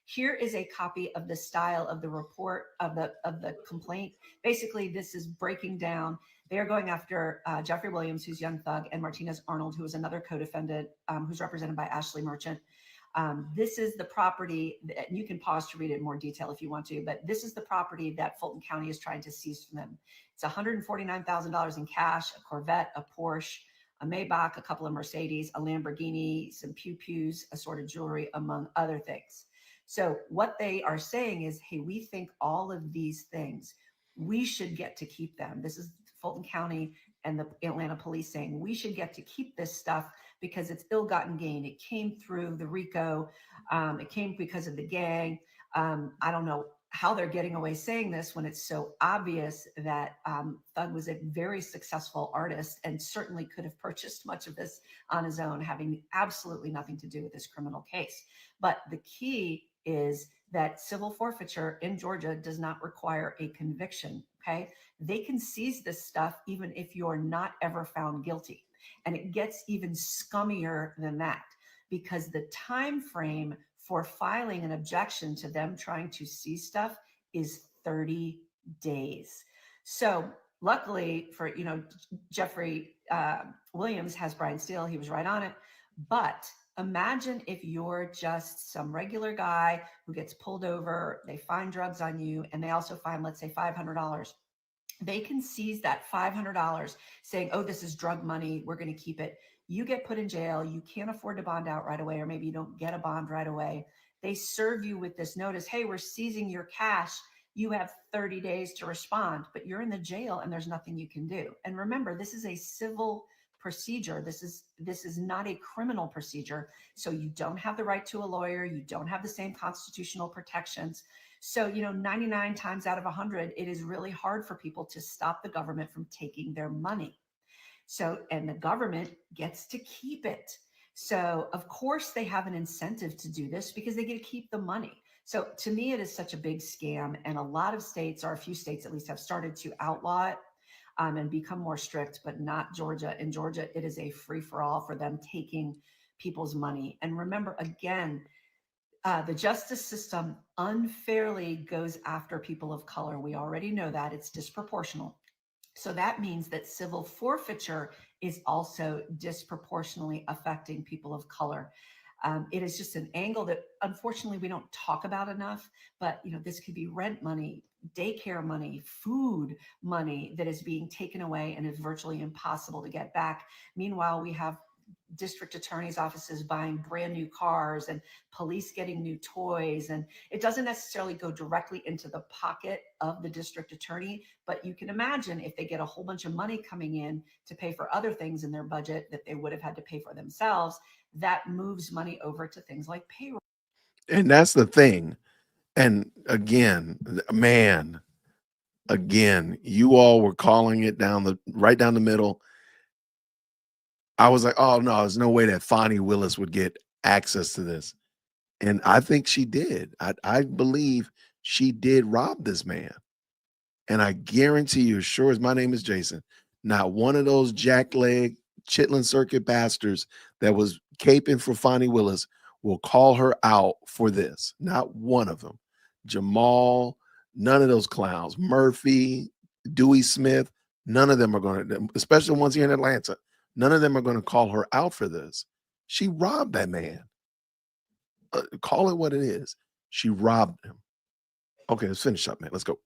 [SPEAKER 3] Here is a copy of the style of the report of the complaint. Basically, this is breaking down. They are going after Jeffrey Williams, who's Young Thug, and Martinez Arnold, who is another co-defendant, who's represented by Ashley Merchant. This is the property, and you can pause to read it in more detail if you want to, but this is the property that Fulton County is trying to seize from them. It's $149,000 in cash, a Corvette, a Porsche, a Maybach, a couple of Mercedes, a Lamborghini, some pew-pews, assorted jewelry, among other things. So what they are saying is, hey, we think all of these things, we should get to keep them. This is Fulton County and the Atlanta police saying we should get to keep this stuff because it's ill-gotten gain. It came through the RICO. It came because of the gang. I don't know how they're getting away saying this when it's so obvious that Thug was a very successful artist and certainly could have purchased much of this on his own, having absolutely nothing to do with this criminal case. But the key is that civil forfeiture in Georgia does not require a conviction, okay? They can seize this stuff even if you're not ever found guilty. And it gets even scummier than that because the time frame for filing an objection to them trying to seize stuff is 30 days. So luckily for, Jeffrey Williams has Brian Steele. He was right on it. But imagine if you're just some regular guy who gets pulled over, they find drugs on you, and they also find, let's say, $500. They can seize that $500 saying, oh, this is drug money, we're going to keep it. You get put in jail. You can't afford to bond out right away, or maybe you don't get a bond right away. They serve you with this notice, hey, we're seizing your cash. You have 30 days to respond, but you're in the jail and there's nothing you can do. And remember, this is a civil procedure. This is not a criminal procedure. So you don't have the right to a lawyer. You don't have the same constitutional protections. So, 99 times out of 100, it is really hard for people to stop the government from taking their money. So, and the government gets to keep it. So, of course, they have an incentive to do this because they get to keep the money. So, to me, it is such a big scam. And a lot of states, or a few states at least, have started to outlaw it and become more strict, but not Georgia. In Georgia, it is a free-for-all for them taking people's money. And remember, again, the justice system unfairly goes after people of color. We already know that it's disproportional. So that means that civil forfeiture is also disproportionately affecting people of color. It is just an angle that unfortunately we don't talk about enough, but this could be rent money, daycare money, food money that is being taken away and is virtually impossible to get back. Meanwhile, we have district attorneys' offices buying brand new cars and police getting new toys. And it doesn't necessarily go directly into the pocket of the district attorney, but you can imagine if they get a whole bunch of money coming in to pay for other things in their budget that they would have had to pay for themselves, that moves money over to things like payroll.
[SPEAKER 1] And that's the thing. And again, man, Again, you all were calling it right down the middle. I was like, oh no, there's no way that Fonnie Willis would get access to this. And I think she did. I believe she did rob this man. And I guarantee you, as sure as my name is Jason, not one of those jackleg Chitlin Circuit pastors that was caping for Fonnie Willis will call her out for this. Not one of them. Jamal, none of those clowns. Murphy, Dewey Smith, none of them are going to, especially the ones here in Atlanta, none of them are going to call her out for this. She robbed that man. Call it what it is. She robbed him. Okay, let's finish up, man. Let's go.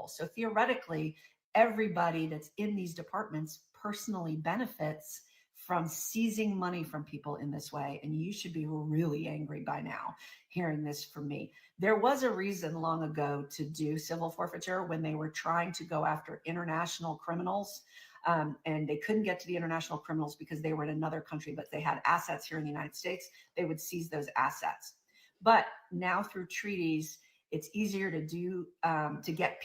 [SPEAKER 3] So theoretically, everybody that's in these departments personally benefits from seizing money from people in this way. And you should be really angry by now hearing this from me. There was a reason long ago to do civil forfeiture when they were trying to go after international criminals. And they couldn't get to the international criminals because they were in another country, but they had assets here in the United States. They would seize those assets. But now through treaties, it's easier to do to get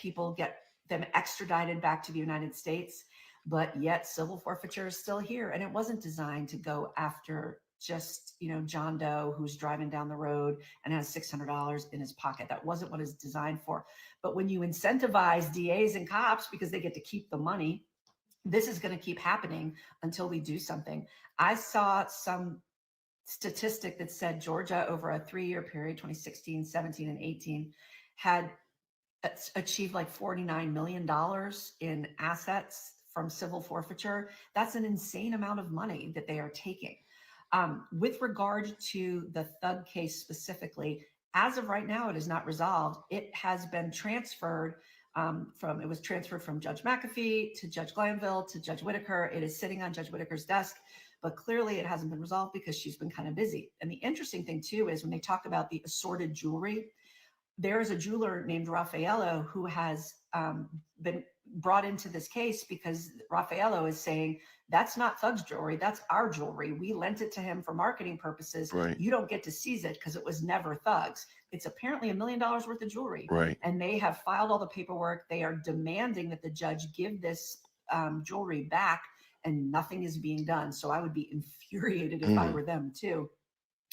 [SPEAKER 3] them extradited back to the United States, but yet civil forfeiture is still here. And it wasn't designed to go after just, John Doe who's driving down the road and has $600 in his pocket. That wasn't what it's designed for. But when you incentivize DAs and cops because they get to keep the money, this is going to keep happening until we do something. I saw some statistic that said Georgia over a 3-year period, 2016, 17, and 18, had achieved like $49 million in assets from civil forfeiture. That's an insane amount of money that they are taking. With regard to the thug case specifically, as of right now, it is not resolved. It has been transferred it was transferred from Judge McAfee to Judge Glanville to Judge Whitaker. It is sitting on Judge Whitaker's desk, but clearly it hasn't been resolved because she's been kind of busy. And the interesting thing too is when they talk about the assorted jewelry, there is a jeweler named Raffaello who has been brought into this case because Raffaello is saying, that's not Thug's jewelry, that's our jewelry. We lent it to him for marketing purposes.
[SPEAKER 1] Right.
[SPEAKER 3] You don't get to seize it because it was never Thug's. It's apparently $1 million worth of jewelry.
[SPEAKER 1] Right.
[SPEAKER 3] And they have filed all the paperwork. They are demanding that the judge give this jewelry back, and nothing is being done. So I would be infuriated if I were them too.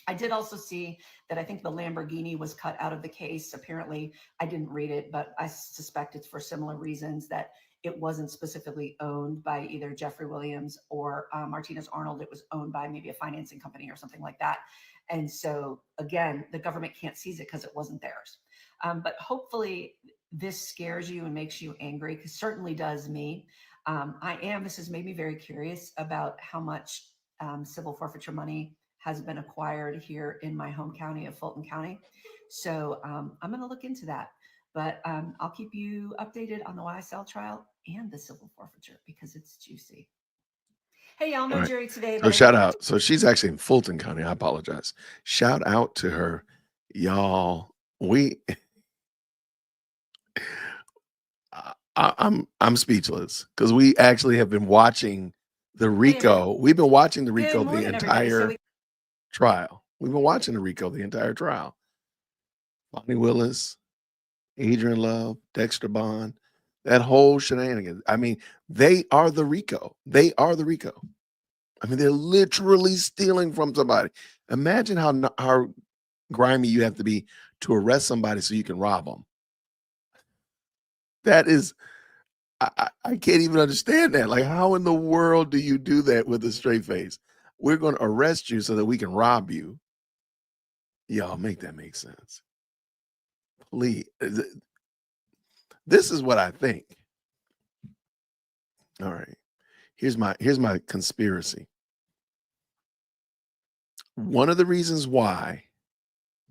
[SPEAKER 3] I did also see that I think the Lamborghini was cut out of the case. Apparently, I didn't read it, but I suspect it's for similar reasons, that it wasn't specifically owned by either Jeffrey Williams or Martinez Arnold. It was owned by maybe a financing company or something like that. And so, again, the government can't seize it because it wasn't theirs. But hopefully this scares you and makes you angry, because certainly does me. This has made me very curious about how much civil forfeiture money has been acquired here in my home county of Fulton County. So I'm going to look into that. But I'll keep you updated on the YSL trial and the civil forfeiture because it's juicy. Hey, y'all, no jury today.
[SPEAKER 1] So shout out. So she's actually in Fulton County. I apologize. Shout out to her, y'all. I'm speechless because we actually have been watching the RICO. We've been watching the RICO the entire trial. We've been watching the RICO the entire trial. Fonnie Willis, Adrian Love, Dexter Bond, that whole shenanigans. I mean, they are the RICO. They are the RICO. I mean, they're literally stealing from somebody. Imagine how grimy you have to be to arrest somebody so you can rob them. That is, I can't even understand that. Like, how in the world do you do that with a straight face? We're going to arrest you so that we can rob you. Y'all, make that make sense. Please. This is what I think. All right. Here's my conspiracy. One of the reasons why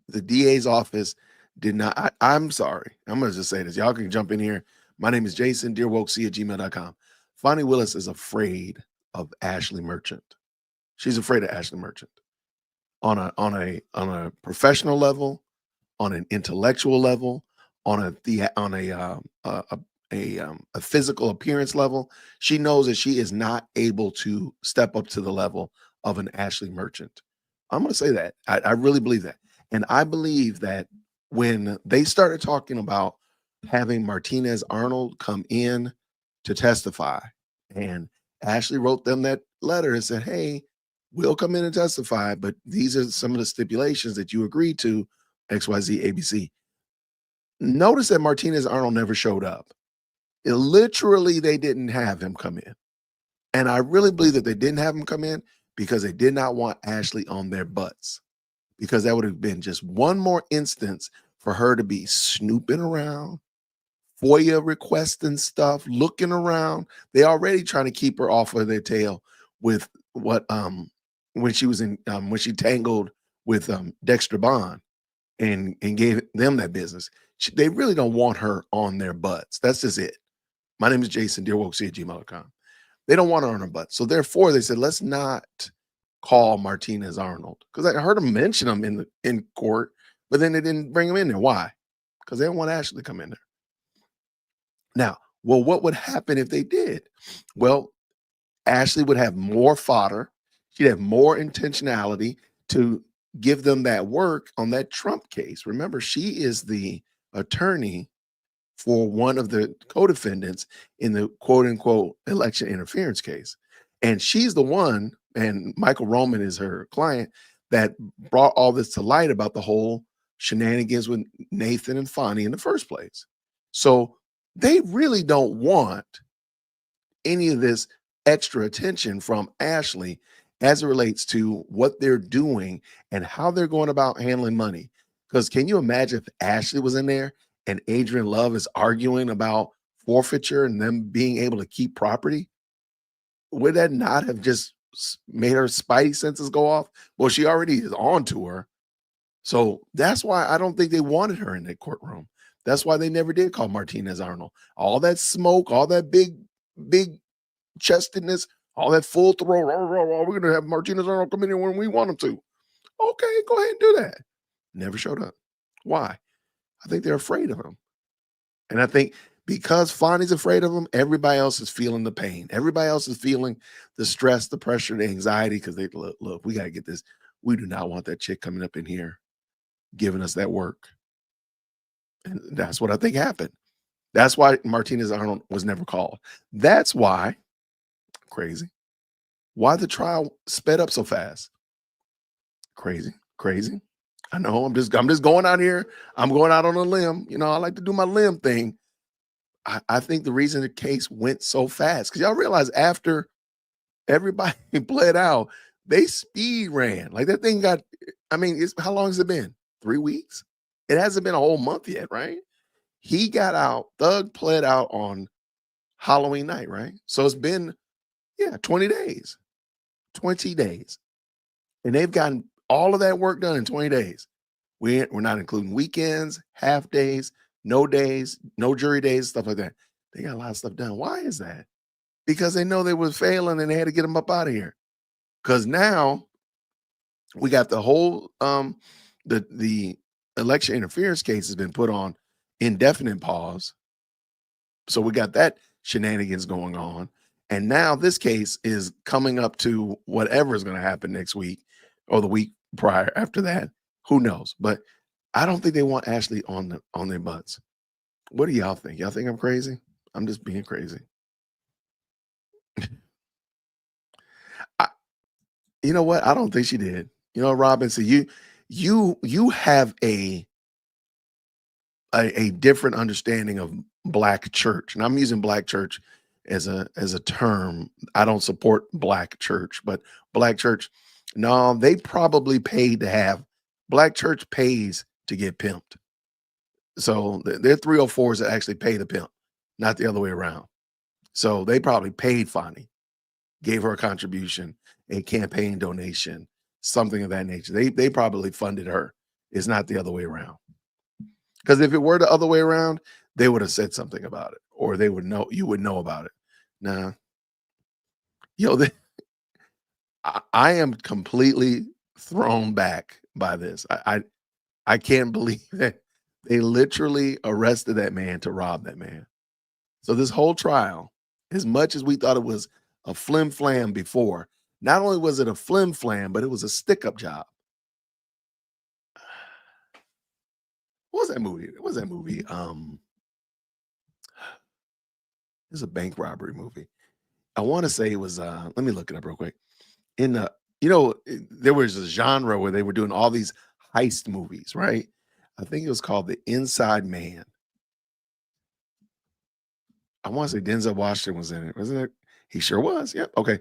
[SPEAKER 1] the DA's office did not, I'm sorry. I'm going to just say this. Y'all can jump in here. My name is Jason, dearwokec@gmail.com. Fonnie Willis is afraid of Ashley Merchant. She's afraid of Ashley Merchant on a professional level, on an intellectual level, on a physical appearance level. She knows that she is not able to step up to the level of an Ashley Merchant. I'm going to say that. I really believe that. And I believe that when they started talking about having Martinez Arnold come in to testify. And Ashley wrote them that letter and said, hey, we'll come in and testify, but these are some of the stipulations that you agreed to, XYZ, ABC. Notice that Martinez Arnold never showed up. Literally, they didn't have him come in. And I really believe that they didn't have him come in because they did not want Ashley on their butts, because that would have been just one more instance for her to be snooping around, FOIA requesting stuff, looking around. They already trying to keep her off of their tail with what when she was in when she tangled with Dexter Bond and gave them that business. They really don't want her on their butts. That's just it. My name is Jason, dearwokec@gmail.com. They don't want her on her butt. So therefore they said, let's not call Martinez Arnold, because I heard them mention him in court, but then they didn't bring him in there. Why? Because they didn't want Ashley to come in there. Now, well, what would happen if they did? Well, Ashley would have more fodder. She'd have more intentionality to give them that work on that Trump case. Remember, she is the attorney for one of the co-defendants in the quote unquote election interference case. And she's the one, and Michael Roman is her client, that brought all this to light about the whole shenanigans with Nathan and Fonnie in the first place. So they really don't want any of this extra attention from Ashley as it relates to what they're doing and how they're going about handling money. Because can you imagine if Ashley was in there and Adrian Love is arguing about forfeiture and them being able to keep property? Would that not have just made her spidey senses go off? Well, she already is on to her. So that's why I don't think they wanted her in that courtroom. That's why they never did call Martinez Arnold. All that smoke, all that big chestedness, all that full throat. We're going to have Martinez Arnold come in here when we want him to. Okay, go ahead and do that. Never showed up. Why? I think they're afraid of him. And I think because Fonnie's afraid of him, everybody else is feeling the pain. Everybody else is feeling the stress, the pressure, the anxiety, because they look, we got to get this. We do not want that chick coming up in here giving us that work. And that's what I think happened. That's why Martinez Arnold was never called. That's why, crazy, why the trial sped up so fast. Crazy. I know I'm just going out here. I'm going out on a limb. You know, I like to do my limb thing. I think the reason the case went so fast, because y'all realize after everybody pled out, they speed ran. Like that thing got, I mean, how long has it been? 3 weeks? It hasn't been a whole month yet, right? He got out, Thug pled out on Halloween night, right? So it's been, 20 days. 20 days. And they've gotten all of that work done in 20 days. We're not including weekends, half days, no jury days, stuff like that. They got a lot of stuff done. Why is that? Because they know they was failing and they had to get them up out of here. Because now we got the whole the election interference case has been put on indefinite pause. So we got that shenanigans going on. And now this case is coming up to whatever is going to happen next week or the week prior after that. Who knows? But I don't think they want Ashley on their butts. What do y'all think? Y'all think I'm crazy? I'm just being crazy. You know what? I don't think she did. You know, Robinson, you have a different understanding of Black church, and I'm using Black church as a term. I don't support Black church, but Black church, no, they probably paid to have. Black church pays to get pimped. So they're 304s that actually pay the pimp, not the other way around. So they probably paid Fonnie, gave her a contribution, a campaign donation, something of that nature. They probably funded her. It's not the other way around. Because if it were the other way around, they would have said something about it, or they would know, you would know about it. Nah. I am completely thrown back by this. I can't believe that they literally arrested that man to rob that man. So this whole trial, as much as we thought it was a flim flam before, not only was it a flim flam, but it was a stick-up job. What was that movie? It's a bank robbery movie. I want to say it was let me look it up real quick. In the there was a genre where they were doing all these heist movies, right? I think it was called The Inside Man. I want to say Denzel Washington was in it, wasn't it? He sure was. Yep. Okay.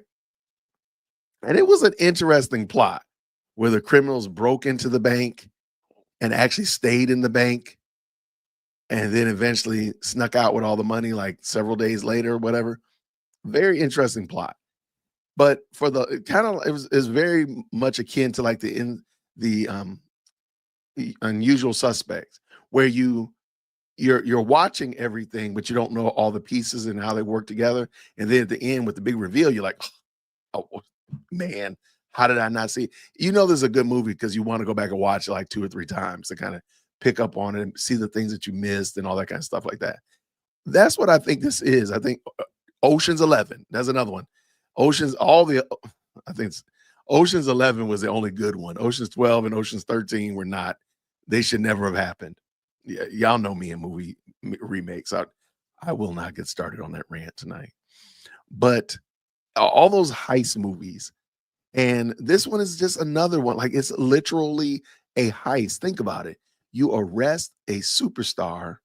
[SPEAKER 1] And it was an interesting plot where the criminals broke into the bank and actually stayed in the bank and then eventually snuck out with all the money like several days later or whatever. Very interesting plot. But for the kind of it was very much akin to like the Unusual Suspects, where you're watching everything, but you don't know all the pieces and how they work together. And then at the end with the big reveal, you're like, oh man, how did I not see it? You know, this is a good movie because you want to go back and watch it like 2 or 3 times to kind of pick up on it and see the things that you missed and all that kind of stuff like that. That's what I think this is. I think Ocean's 11. That's another one. I think Ocean's 11 was the only good one. Ocean's 12 and Ocean's 13 were not. They should never have happened. Yeah, y'all know me in movie remakes. I will not get started on that rant tonight. But all those heist movies, and this one is just another one. Like it's literally a heist. Think about it. You arrest a superstar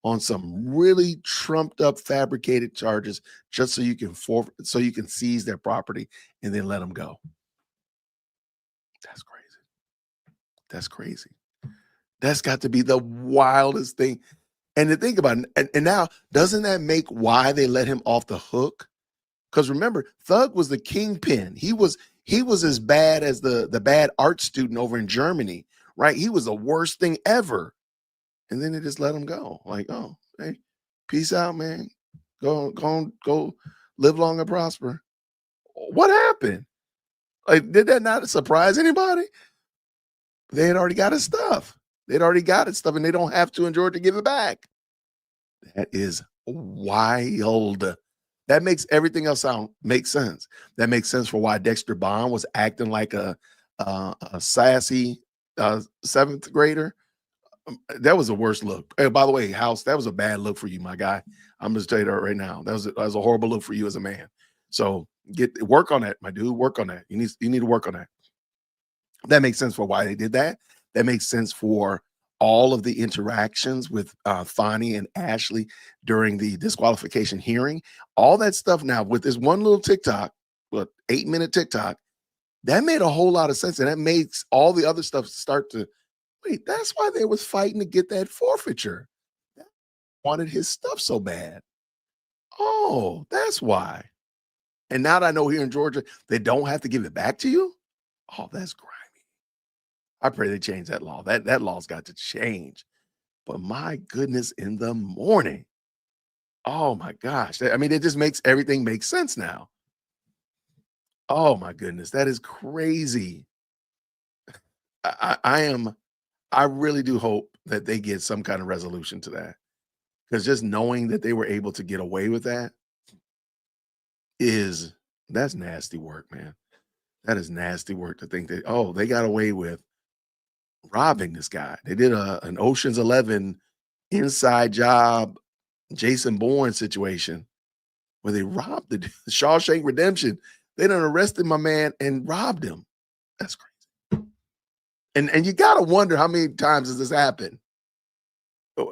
[SPEAKER 1] on some really trumped up fabricated charges just so you can so you can seize their property and then let them go. That's crazy. That's crazy. That's got to be the wildest thing. And to think about it, and now doesn't that make why they let him off the hook? Because remember, Thug was the kingpin. He was as bad as the bad art student over in Germany, right? He was the worst thing ever. And then they just let him go. Like, oh, hey, peace out, man. Go live long and prosper. What happened? Like, did that not surprise anybody? They had already got his stuff. They'd already got his stuff, and they don't have to endure to give it back. That is wild. That makes everything else make sense. That makes sense for why Dexter Bond was acting like a sassy 7th grader. That was the worst look. Hey, by the way, House, that was a bad look for you, my guy. I'm just telling you that right now. That was a horrible look for you as a man. So work on that, my dude. Work on that. You need to work on that. That makes sense for why they did that. That makes sense for all of the interactions with Fonnie and Ashley during the disqualification hearing. All that stuff now with this one little TikTok, 8-minute TikTok, that made a whole lot of sense. And that makes all the other stuff start to, wait, that's why they was fighting to get that forfeiture. They wanted his stuff so bad. Oh, that's why. And now that I know here in Georgia, they don't have to give it back to you. Oh, that's grimy. I pray they change that law. That law's got to change. But my goodness, in the morning. Oh my gosh. I mean, it just makes everything make sense now. Oh my goodness. That is crazy. I really do hope that they get some kind of resolution to that. Because just knowing that they were able to get away with that's nasty work, man. That is nasty work to think that, oh, they got away with robbing this guy. They did an Ocean's 11 inside job, Jason Bourne situation where they robbed the Shawshank Redemption. They done arrested my man and robbed him. That's crazy. And you gotta wonder how many times has this happened.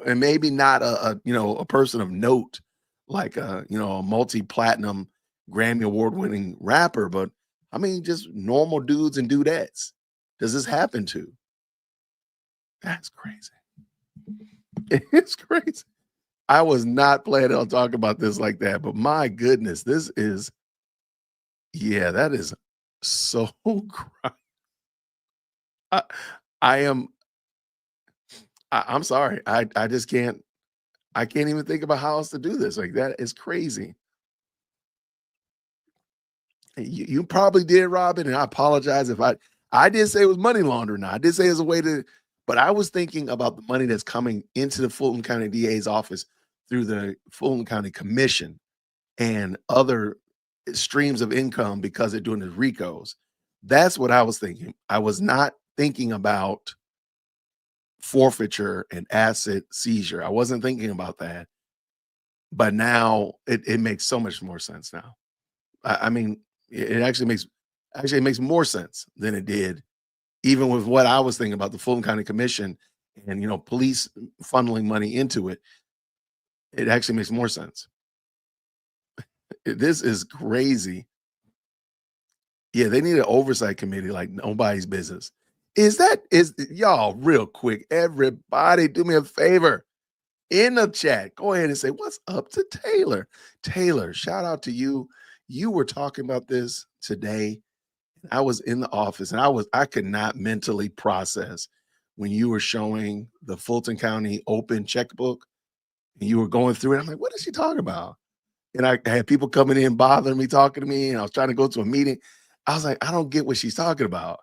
[SPEAKER 1] And maybe not a person of note like a multi-platinum Grammy award-winning rapper, but I mean just normal dudes and dudettes. Does this happen to? That's crazy. It's crazy. I was not planning on talking about this like that, but my goodness, that is so I'm sorry. I just can't even think about how else to do this. Like that is crazy. You probably did, Robin, and I apologize if I did say it was money laundering. Now I did say it's a way to, but I was thinking about the money that's coming into the Fulton County DA's office through the Fulton County Commission and other streams of income because they're doing the RICOs. That's what I was thinking. I was not thinking about forfeiture and asset seizure. I wasn't thinking about that. But now it makes so much more sense now. I mean, it actually makes more sense than it did, even with what I was thinking about the Fulton County Commission and police funneling money into it. It actually makes more sense. This is crazy. Yeah, they need an oversight committee like nobody's business. Is y'all real quick? Everybody, do me a favor in the chat. Go ahead and say what's up to Taylor. Taylor, shout out to you. You were talking about this today. I was in the office and I could not mentally process when you were showing the Fulton County open checkbook and you were going through it. I'm like, what is she talking about? And I had people coming in bothering me, talking to me, and I was trying to go to a meeting. I was like, I don't get what she's talking about.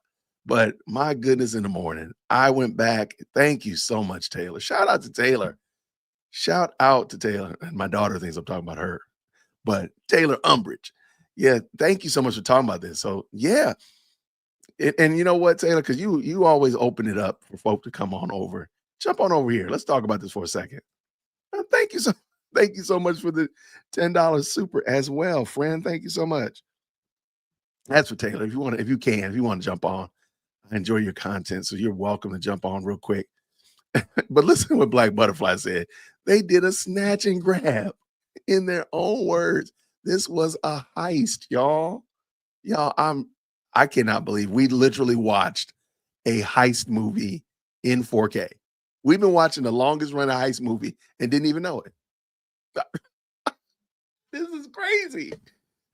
[SPEAKER 1] But my goodness, in the morning, I went back. Thank you so much, Taylor. Shout out to Taylor. Shout out to Taylor. And my daughter thinks I'm talking about her. But Taylor Umbridge. Yeah, thank you so much for talking about this. So yeah. And you know what, Taylor, because you always open it up for folk to come on over. Jump on over here. Let's talk about this for a second. Thank you so much for the $10 super as well, friend. Thank you so much. That's for Taylor. If you want to jump on, I enjoy your content. So you're welcome to jump on real quick. But listen to what Black Butterfly said. They did a snatch and grab in their own words. This was a heist, y'all. I cannot believe we literally watched a heist movie in 4K. We've been watching the longest run of heist movie and didn't even know it. This is crazy.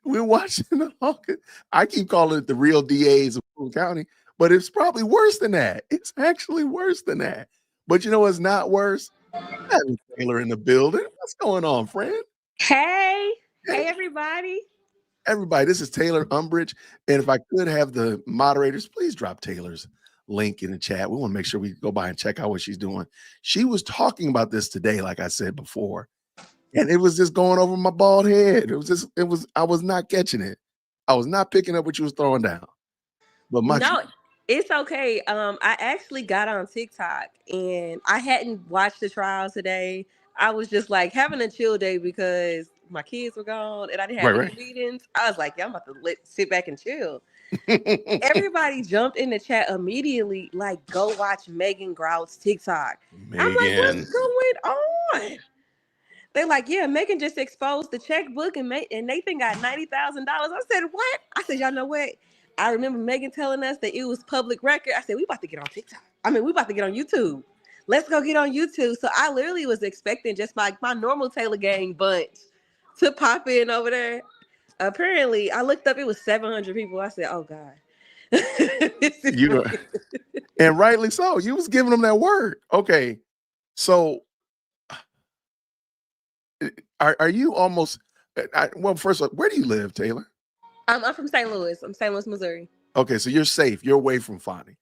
[SPEAKER 1] We're watching the longest. I keep calling it the real DAs of Fulton County, but it's probably worse than that. It's actually worse than that. But you know what's not worse? Having Taylor in the building. What's going on, friend?
[SPEAKER 5] Hey everybody.
[SPEAKER 1] Everybody, this is Taylor Umbridge. And if I could have the moderators, please drop Taylor's link in the chat. We want to make sure we go by and check out what she's doing. She was talking about this today, like I said before, and it was just going over my bald head. I was not catching it. I was not picking up what you was throwing down. But
[SPEAKER 5] No, it's okay. I actually got on TikTok and I hadn't watched the trial today. I was just like having a chill day because my kids were gone and I didn't have any meetings. I was like, yeah, I'm about to sit back and chill. Everybody jumped in the chat immediately, like, go watch Megan Grout's TikTok. I'm like, what's going on? They're like, yeah, Megan just exposed the checkbook and Nathan got $90,000. I said, what? I said, y'all know what? I remember Megan telling us that it was public record. I said, we about to get on TikTok. We about to get on YouTube. Let's go get on YouTube. So I literally was expecting just my normal Taylor Gang bunch to pop in over there. Apparently, I looked up, it was 700 people. I said, oh, God.
[SPEAKER 1] And rightly so. You was giving them that word. Okay. So are you almost well, first of all, where do you live, Taylor?
[SPEAKER 5] I'm from St. Louis. I'm St. Louis, Missouri.
[SPEAKER 1] Okay, so you're safe. You're away from Fonnie.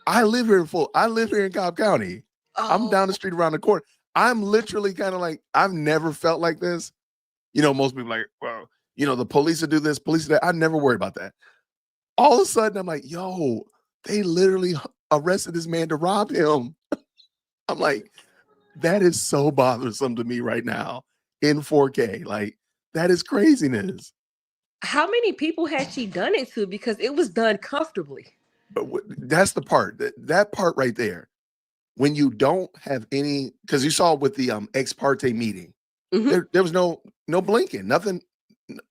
[SPEAKER 1] I live here in Cobb County. Oh. I'm down the street around the corner. I'm literally kind of like, I've never felt like this. Most people like, well, the police will do this, police do that. I never worry about that. All of a sudden, I'm like, yo, they literally arrested this man to rob him. I'm like, that is so bothersome to me right now in 4K. Like, that is craziness.
[SPEAKER 5] How many people had she done it to? Because it was done comfortably.
[SPEAKER 1] But that's the part, that part right there. When you don't have any, because you saw with the ex parte meeting, there was no blinking, nothing,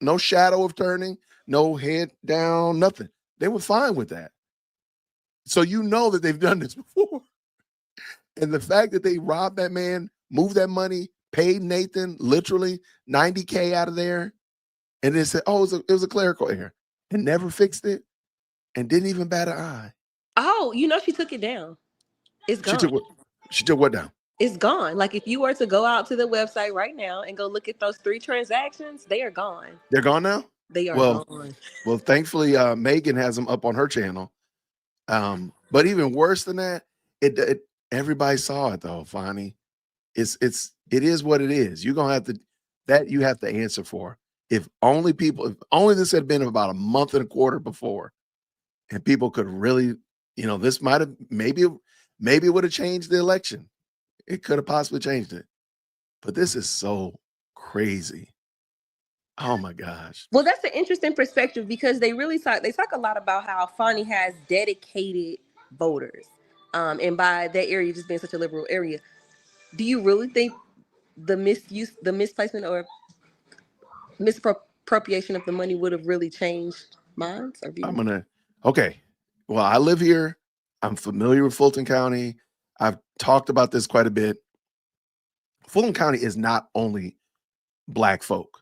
[SPEAKER 1] no shadow of turning, no head down, nothing. They were fine with that. So you know that they've done this before. And the fact that they robbed that man, moved that money, paid Nathan literally $90K out of there, and then said, oh, it was a clerical error, and never fixed it, and didn't even bat an eye.
[SPEAKER 5] Oh, she took it down. It's gone.
[SPEAKER 1] She took what down?
[SPEAKER 5] It's gone. Like, if you were to go out to the website right now and go look at those 3 transactions, they are gone.
[SPEAKER 1] They're gone now?
[SPEAKER 5] They are gone.
[SPEAKER 1] Well, thankfully, Megan has them up on her channel. But even worse than that, everybody saw it though, Fonnie. It is what it is. You're gonna you have to answer for. If only this had been about a month and a quarter before, and people could really, this might have maybe it would have changed the election. It could have possibly changed it. But this is so crazy. Oh my gosh.
[SPEAKER 5] Well, that's an interesting perspective because they talk a lot about how Fani has dedicated voters, and by that area just being such a liberal area, do you really think the misplacement or misappropriation of the money would have really changed minds or views?
[SPEAKER 1] Okay. Well, I live here. I'm familiar with Fulton County. I've talked about this quite a bit. Fulton County is not only Black folk.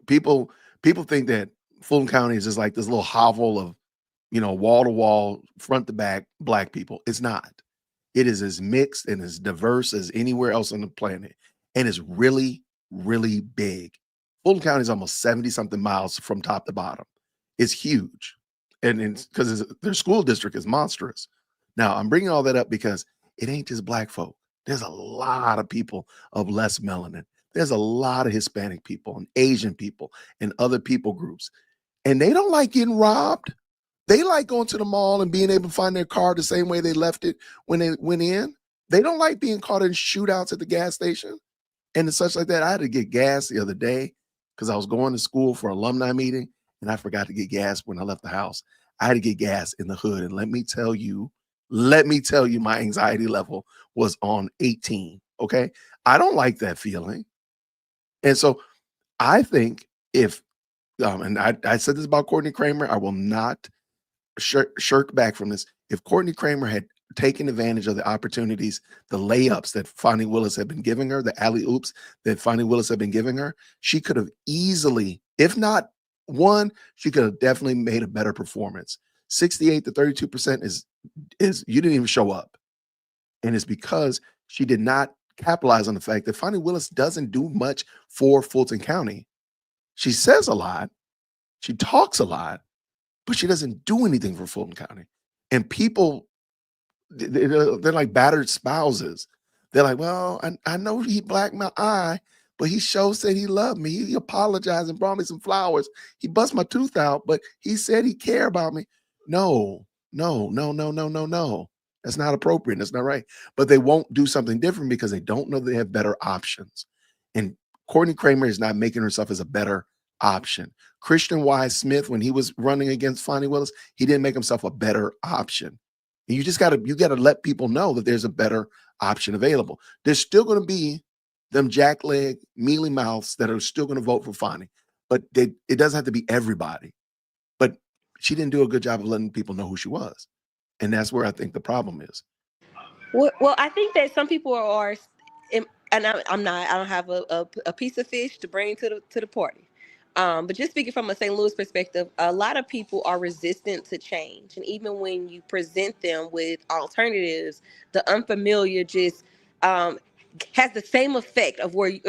[SPEAKER 1] People think that Fulton County is just like this little hovel of, wall to wall, front to back Black people. It's not. It is as mixed and as diverse as anywhere else on the planet, and it's really, really big. Fulton County is almost 70 something miles from top to bottom. It's huge, and it's because their school district is monstrous. Now, I'm bringing all that up because it ain't just Black folk. There's a lot of people of less melanin. There's a lot of Hispanic people and Asian people and other people groups, and they don't like getting robbed. They like going to the mall and being able to find their car the same way they left it when they went in. They don't like being caught in shootouts at the gas station and such like that. I had to get gas the other day because I was going to school for alumni meeting and I forgot to get gas when I left the house. I had to get gas in the hood. And let me tell you, my anxiety level was on 18. Okay. I don't like that feeling. And so I think if, and I said this about Courtney Kramer, I will not shirk back from this. If Courtney Kramer had taken advantage of the opportunities, the layups that Fani Willis had been giving her, the alley-oops that Fani Willis had been giving her, she could have easily, if not won, she could have definitely made a better performance. 68 to 32% is you didn't even show up. And it's because she did not capitalize on the fact that Fani Willis doesn't do much for Fulton County. She says a lot, she talks a lot, but she doesn't do anything for Fulton County. And people, they're like battered spouses. They're like, well, I know he blacked my eye, but he sure said he loved me. He apologized and brought me some flowers. He bust my tooth out, but he said he cared about me. No. That's not appropriate. That's not right. But they won't do something different because they don't know they have better options. And Courtney Kramer is not making herself as a better option. Christian Wise Smith, when he was running against Fani Willis, he didn't make himself a better option. And you gotta let people know that there's a better option available. There's still going to be them jackleg, mealy mouths that are still going to vote for Fani, but it doesn't have to be everybody. But she didn't do a good job of letting people know who she was, and that's where I think the problem is.
[SPEAKER 5] Well, I think that some people are, and I'm not. I don't have a piece of fish to bring to the party. But just speaking from a St. Louis perspective, a lot of people are resistant to change, and even when you present them with alternatives, the unfamiliar just has the same effect of when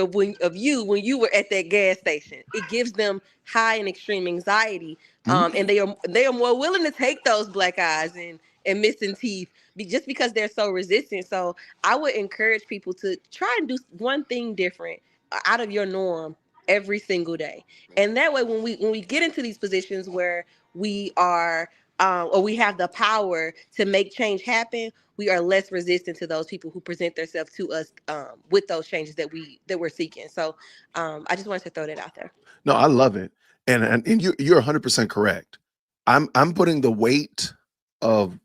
[SPEAKER 5] you were at that gas station. It gives them high and extreme anxiety, and they are more willing to take those black eyes and missing teeth just because they're so resistant. So I would encourage people to try and do one thing different out of your norm every single day. And that way, when we get into these positions where we are or we have the power to make change happen, we are less resistant to those people who present themselves to us with those changes that we're seeking. So I just wanted to throw that out there.
[SPEAKER 1] No, I love it. And you're 100% correct. I'm putting the weight of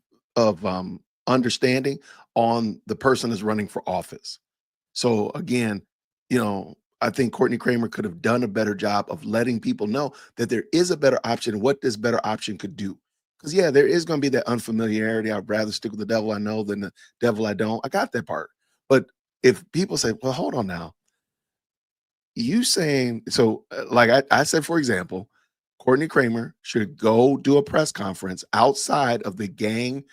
[SPEAKER 1] understanding on the person that's running for office. So again, I think Courtney Kramer could have done a better job of letting people know that there is a better option and what this better option could do. Because yeah, there is going to be that unfamiliarity. I'd rather stick with the devil I know than the devil I don't. I got that part. But if people say, well, hold on now, you saying, so like I said, for example, Courtney Kramer should go do a press conference outside of the gang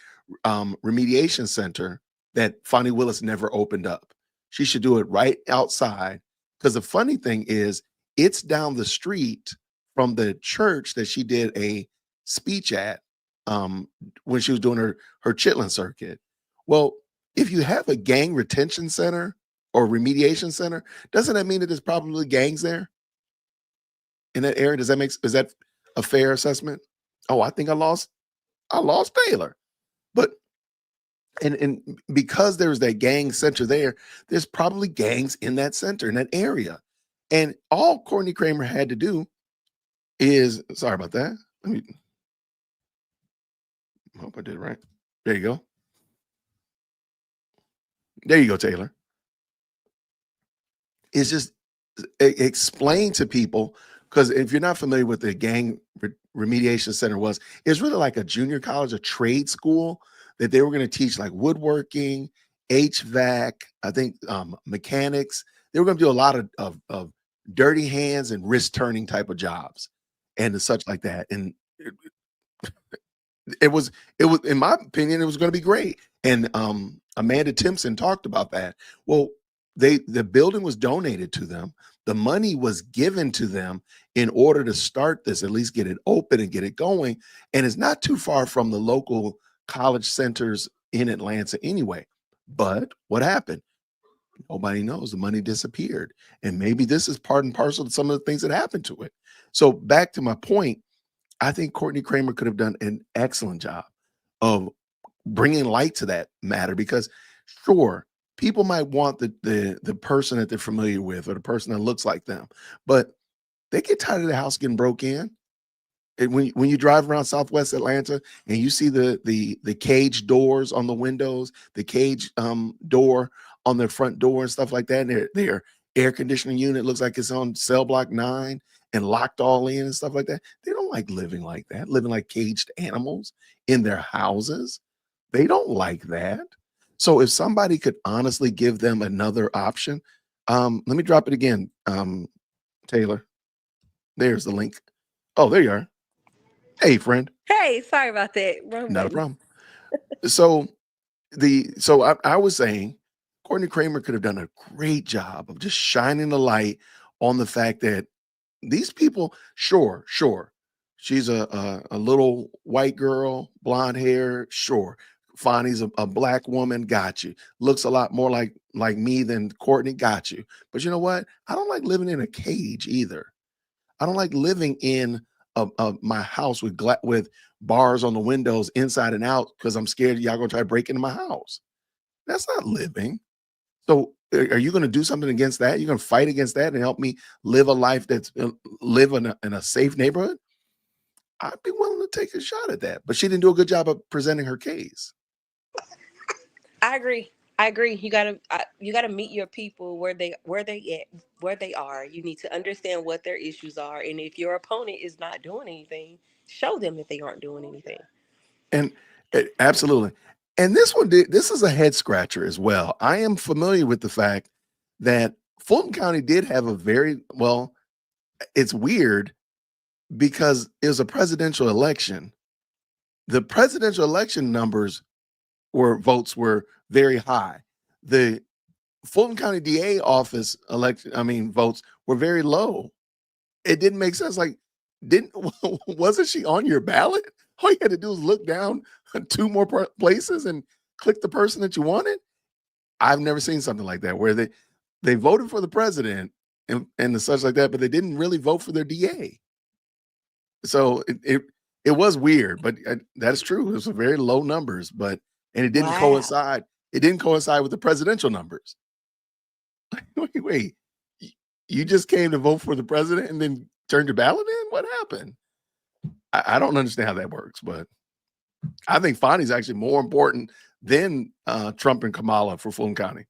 [SPEAKER 1] remediation center that Fani Willis never opened up. She should do it right outside. Because the funny thing is, it's down the street from the church that she did a speech at when she was doing her Chitlin circuit. Well, if you have a gang retention center or remediation center, doesn't that mean that there's probably gangs there in that area? Is that a fair assessment? Oh, I think I lost Taylor. But and because there's that gang center there, there's probably gangs in that center, in that area. And all Courtney Kramer had to do is, sorry about that. Let me, I hope I did it right. There you go. There you go, Taylor. It's just explain to people, because if you're not familiar with the gang remediation center was, it's really like a junior college, a trade school that they were going to teach like woodworking, HVAC, I think mechanics. They were going to do a lot of dirty hands and wrist turning type of jobs and such like that. And it was in my opinion, it was going to be great. And Amanda Timpson talked about that. Well, the building was donated to them. The money was given to them in order to start this, at least get it open and get it going. And it's not too far from the local college centers in Atlanta anyway. But what happened? Nobody knows. The money disappeared. And maybe this is part and parcel to some of the things that happened to it. So back to my point, I think Courtney Kramer could have done an excellent job of bringing light to that matter, because sure, people might want the person that they're familiar with or the person that looks like them, but they get tired of the house getting broke in. And when you drive around Southwest Atlanta and you see the cage doors on the windows, the cage door on the front door and stuff like that, and their air conditioning unit looks like it's on cell block 9 and locked all in and stuff like that. They don't like living like that, living like caged animals in their houses. They don't like that. So if somebody could honestly give them another option, let me drop it again, Taylor. There's the link. Oh, there you are. Hey, friend.
[SPEAKER 5] Hey, sorry about that. Wrong
[SPEAKER 1] Not a
[SPEAKER 5] button.
[SPEAKER 1] problem. So I was saying Courtney Kramer could have done a great job of just shining the light on the fact that these people, sure, she's a little white girl, blonde hair, sure. Fonnie's a black woman, got you. Looks a lot more like me than Courtney, got you. But you know what? I don't like living in a cage either. I don't like living in my house with bars on the windows inside and out because I'm scared y'all gonna try to break into my house. That's not living. So are you going to do something against that? You're going to fight against that and help me live a life that's live in a safe neighborhood? I'd be willing to take a shot at that. But she didn't do a good job of presenting her case.
[SPEAKER 5] I agree. You gotta meet your people where they are. You need to understand what their issues are, and if your opponent is not doing anything, show them that they aren't doing anything.
[SPEAKER 1] And absolutely. And this is a head scratcher as well. I am familiar with the fact that Fulton County did have it's weird because it was a presidential election. The presidential election votes were very high. The Fulton County DA office votes were very low. It didn't make sense. Like, wasn't she on your ballot? All you had to do was look down 2 more places and click the person that you wanted. I've never seen something like that where they voted for the president and the such like that, but they didn't really vote for their DA. So it was weird, but that's true. It was very low numbers, and it didn't coincide. It didn't coincide with the presidential numbers. Wait, you just came to vote for the president and then turned your ballot in? What happened? I don't understand how that works, but I think Fonnie's actually more important than Trump and Kamala for Fulton County.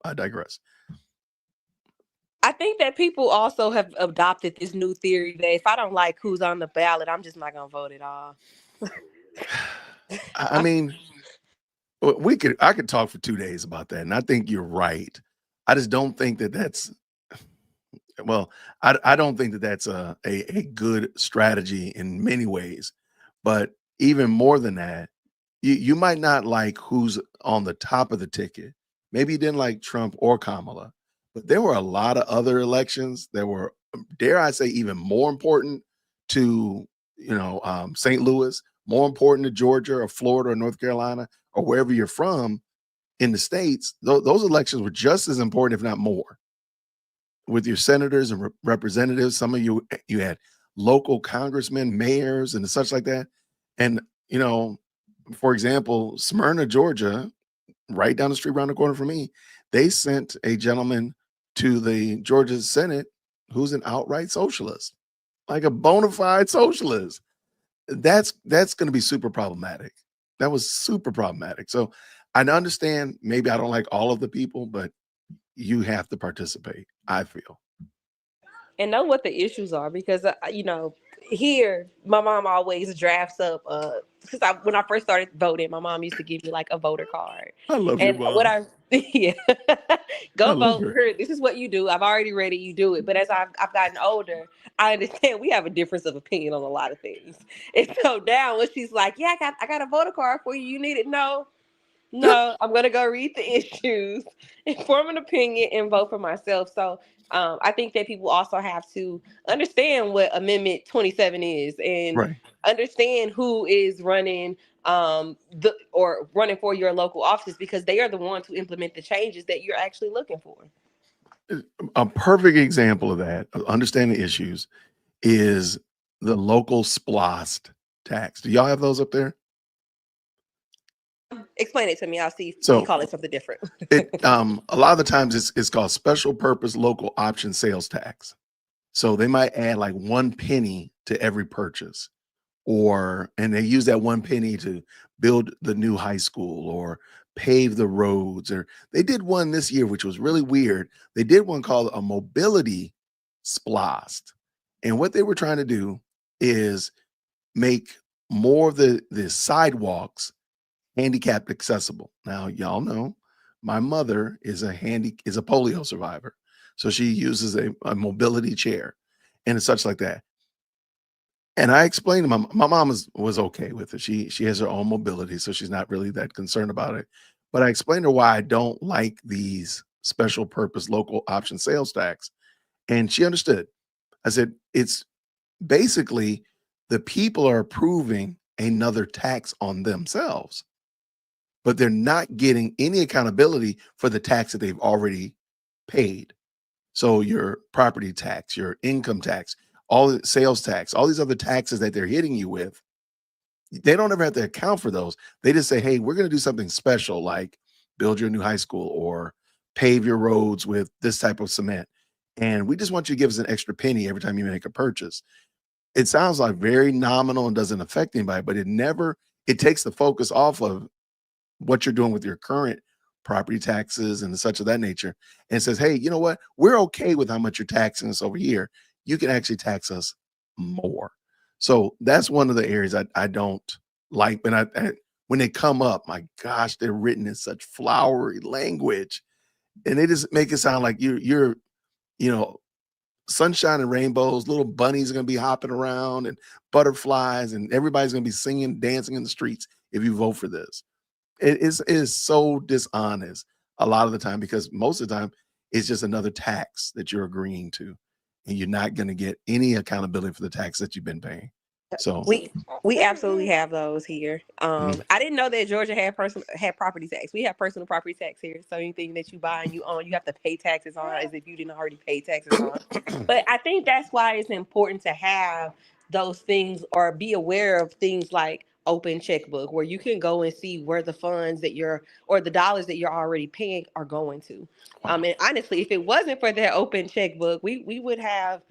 [SPEAKER 1] I digress.
[SPEAKER 5] I think that people also have adopted this new theory that if I don't like who's on the ballot, I'm just not gonna vote at all.
[SPEAKER 1] I mean, I could talk for 2 days about that, and I think you're right. I just don't think that's I don't think that that's a good strategy in many ways. But even more than that, you might not like who's on the top of the ticket. Maybe you didn't like Trump or Kamala, but there were a lot of other elections that were, dare I say, even more important to St. Louis, more important to Georgia or Florida or North Carolina or wherever you're from in the states. Those elections were just as important, if not more. With your senators and representatives, some of you had local congressmen, mayors, and such like that. And, for example, Smyrna, Georgia, right down the street, around the corner from me, they sent a gentleman to the Georgia Senate who's an outright socialist, like a bona fide socialist. That's going to be super problematic. That was super problematic. So I understand maybe I don't like all of the people, but you have to participate, I feel.
[SPEAKER 5] And know what the issues are, because here my mom always drafts up because when I first started voting, my mom used to give me like a voter card.
[SPEAKER 1] I love your
[SPEAKER 5] And what
[SPEAKER 1] mom.
[SPEAKER 5] yeah,
[SPEAKER 1] I
[SPEAKER 5] go
[SPEAKER 1] love
[SPEAKER 5] vote
[SPEAKER 1] her.
[SPEAKER 5] here. This is what you do. I've already read it. You do it. But as I've gotten older, I understand we have a difference of opinion on a lot of things. And so now when she's like, "Yeah, I got a voter card for you. You need it." No, I'm gonna go read the issues and form an opinion and vote for myself. So I think that people also have to understand what Amendment 27 is and
[SPEAKER 1] Right.
[SPEAKER 5] understand who is running or running for your local offices, because they are the ones who implement the changes that you're actually looking for.
[SPEAKER 1] A perfect example of that, of understanding issues, is the local splost tax. Do y'all have those up there?
[SPEAKER 5] Explain it to me. I'll see if
[SPEAKER 1] So
[SPEAKER 5] you call it something different.
[SPEAKER 1] a lot of the times it's called special purpose local option sales tax. So they might add like 1 penny to every purchase, and they use that 1 penny to build the new high school or pave the roads. Or they did one this year, which was really weird. They did one called a mobility splost. And what they were trying to do is make more of the sidewalks handicapped accessible. Now, y'all know my mother is a polio survivor. So she uses a mobility chair and such like that. And I explained to my mom was okay with it. She has her own mobility, so she's not really that concerned about it. But I explained to her why I don't like these special purpose local option sales tax. And she understood. I said, it's basically the people are approving another tax on themselves, but they're not getting any accountability for the tax that they've already paid. So your property tax, your income tax, all the sales tax, all these other taxes that they're hitting you with, they don't ever have to account for those. They just say, hey, we're going to do something special, like build your new high school or pave your roads with this type of cement. And we just want you to give us an extra penny every time you make a purchase. It sounds like very nominal and doesn't affect anybody, but it takes the focus off of what you're doing with your current property taxes and such of that nature, and says, hey, you know what? We're okay with how much you're taxing us over here. You can actually tax us more. So that's one of the areas I don't like. And when they come up, my gosh, they're written in such flowery language, and they just make it sound like you're you know sunshine and rainbows, little bunnies are going to be hopping around and butterflies, and everybody's going to be singing, dancing in the streets if you vote for this. It is so dishonest a lot of the time, because most of the time it's just another tax that you're agreeing to, and you're not going to get any accountability for the tax that you've been paying. So
[SPEAKER 5] We absolutely have those here.
[SPEAKER 1] Mhm.
[SPEAKER 5] I didn't know that Georgia had property tax. We have personal property tax here. So anything that you buy and you own, you have to pay taxes on, as if you didn't already pay taxes on. But I think that's why it's important to have those things, or be aware of things like open checkbook, where you can go and see where the funds or the dollars that you're already paying are going to. And honestly, if it wasn't for that open checkbook, we would have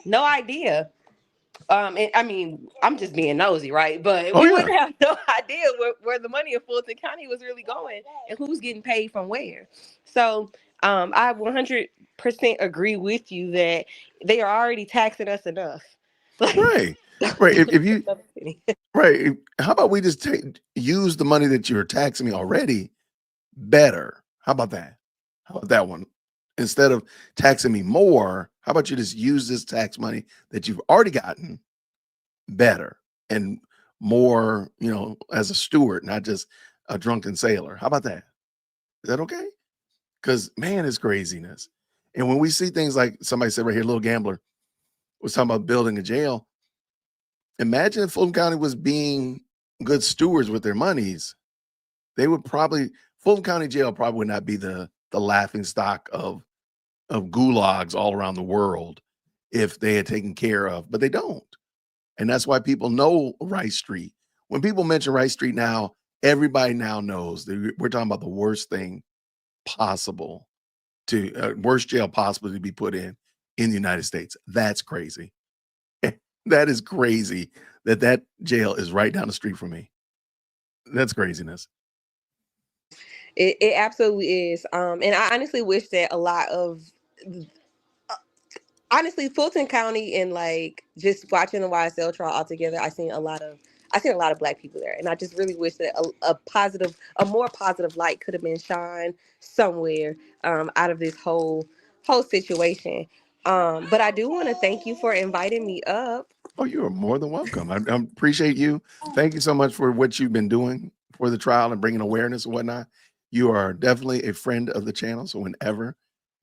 [SPEAKER 5] no idea. And I mean, I'm just being nosy, right? But
[SPEAKER 1] Oh
[SPEAKER 5] we
[SPEAKER 1] yeah.
[SPEAKER 5] wouldn't have no idea where the money in Fulton County was really going and who's getting paid from where. So I 100% agree with you that they are already taxing us enough.
[SPEAKER 1] Right. Right. If you right, how about we just use the money that you're taxing me already better? How about that? How about that one? Instead of taxing me more, how about you just use this tax money that you've already gotten better and more, as a steward, not just a drunken sailor? How about that? Is that okay? Because man, it's craziness. And when we see things like somebody said right here, Little Gambler was talking about building a jail. Imagine if Fulton County was being good stewards with their monies. They would Fulton County Jail probably would not be the laughing stock of gulags all around the world if they had taken care of, but they don't. And that's why people know Rice Street. When people mention Rice Street now, everybody now knows that we're talking about the worst thing possible worst jail possible to be put in in the United States. That's crazy. That is crazy that jail is right down the street from me. That's craziness.
[SPEAKER 5] It absolutely is. And I honestly wish that a lot of, honestly, Fulton County and like just watching the YSL trial altogether, I seen a lot of Black people there, and I just really wish that a more positive light could have been shined somewhere out of this whole situation. But I do want to thank you for inviting me up.
[SPEAKER 1] Oh, you are more than welcome. I appreciate you. Thank you so much for what you've been doing for the trial and bringing awareness and whatnot. You are definitely a friend of the channel. So if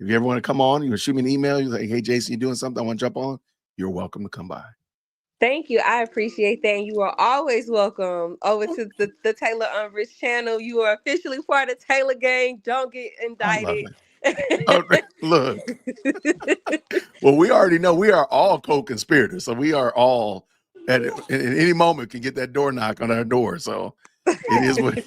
[SPEAKER 1] you ever want to come on, you can shoot me an email. You're like, hey, Jason, you doing something? I want to jump on. You're welcome to come by.
[SPEAKER 5] Thank you. I appreciate that. And you are always welcome over to the Taylor Unrich channel. You are officially part of Taylor Gang. Don't get indicted.
[SPEAKER 1] Oh, look. Well, we already know we are all co-conspirators. So we are all at any moment can get that door knock on our door. So it is what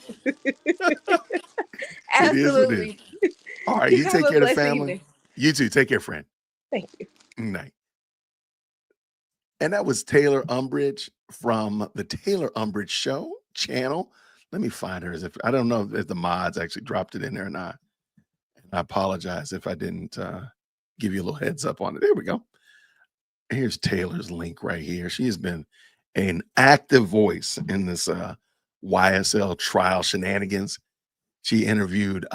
[SPEAKER 5] Absolutely.
[SPEAKER 1] It is. All right. You take care of the family.
[SPEAKER 5] Evening.
[SPEAKER 1] You too. Take care, friend.
[SPEAKER 5] Thank you.
[SPEAKER 1] Night. And that was Taylor Umbridge from the Taylor Umbridge Show channel. Let me find her. I don't know if the mods actually dropped it in there or not. I apologize if I didn't give you a little heads up on it. There we go. Here's Taylor's link right here. She has been an active voice in this YSL trial shenanigans. She interviewed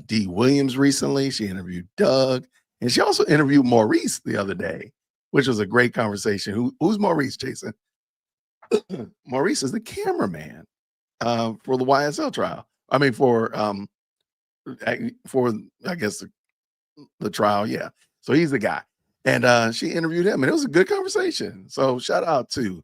[SPEAKER 1] D. Williams recently. She interviewed Doug. And she also interviewed Maurice the other day, which was a great conversation. Who's Maurice, Jason? Maurice is the cameraman for the YSL trial. I mean, for I guess the trial. Yeah. So he's the guy. And she interviewed him, and it was a good conversation. So shout out to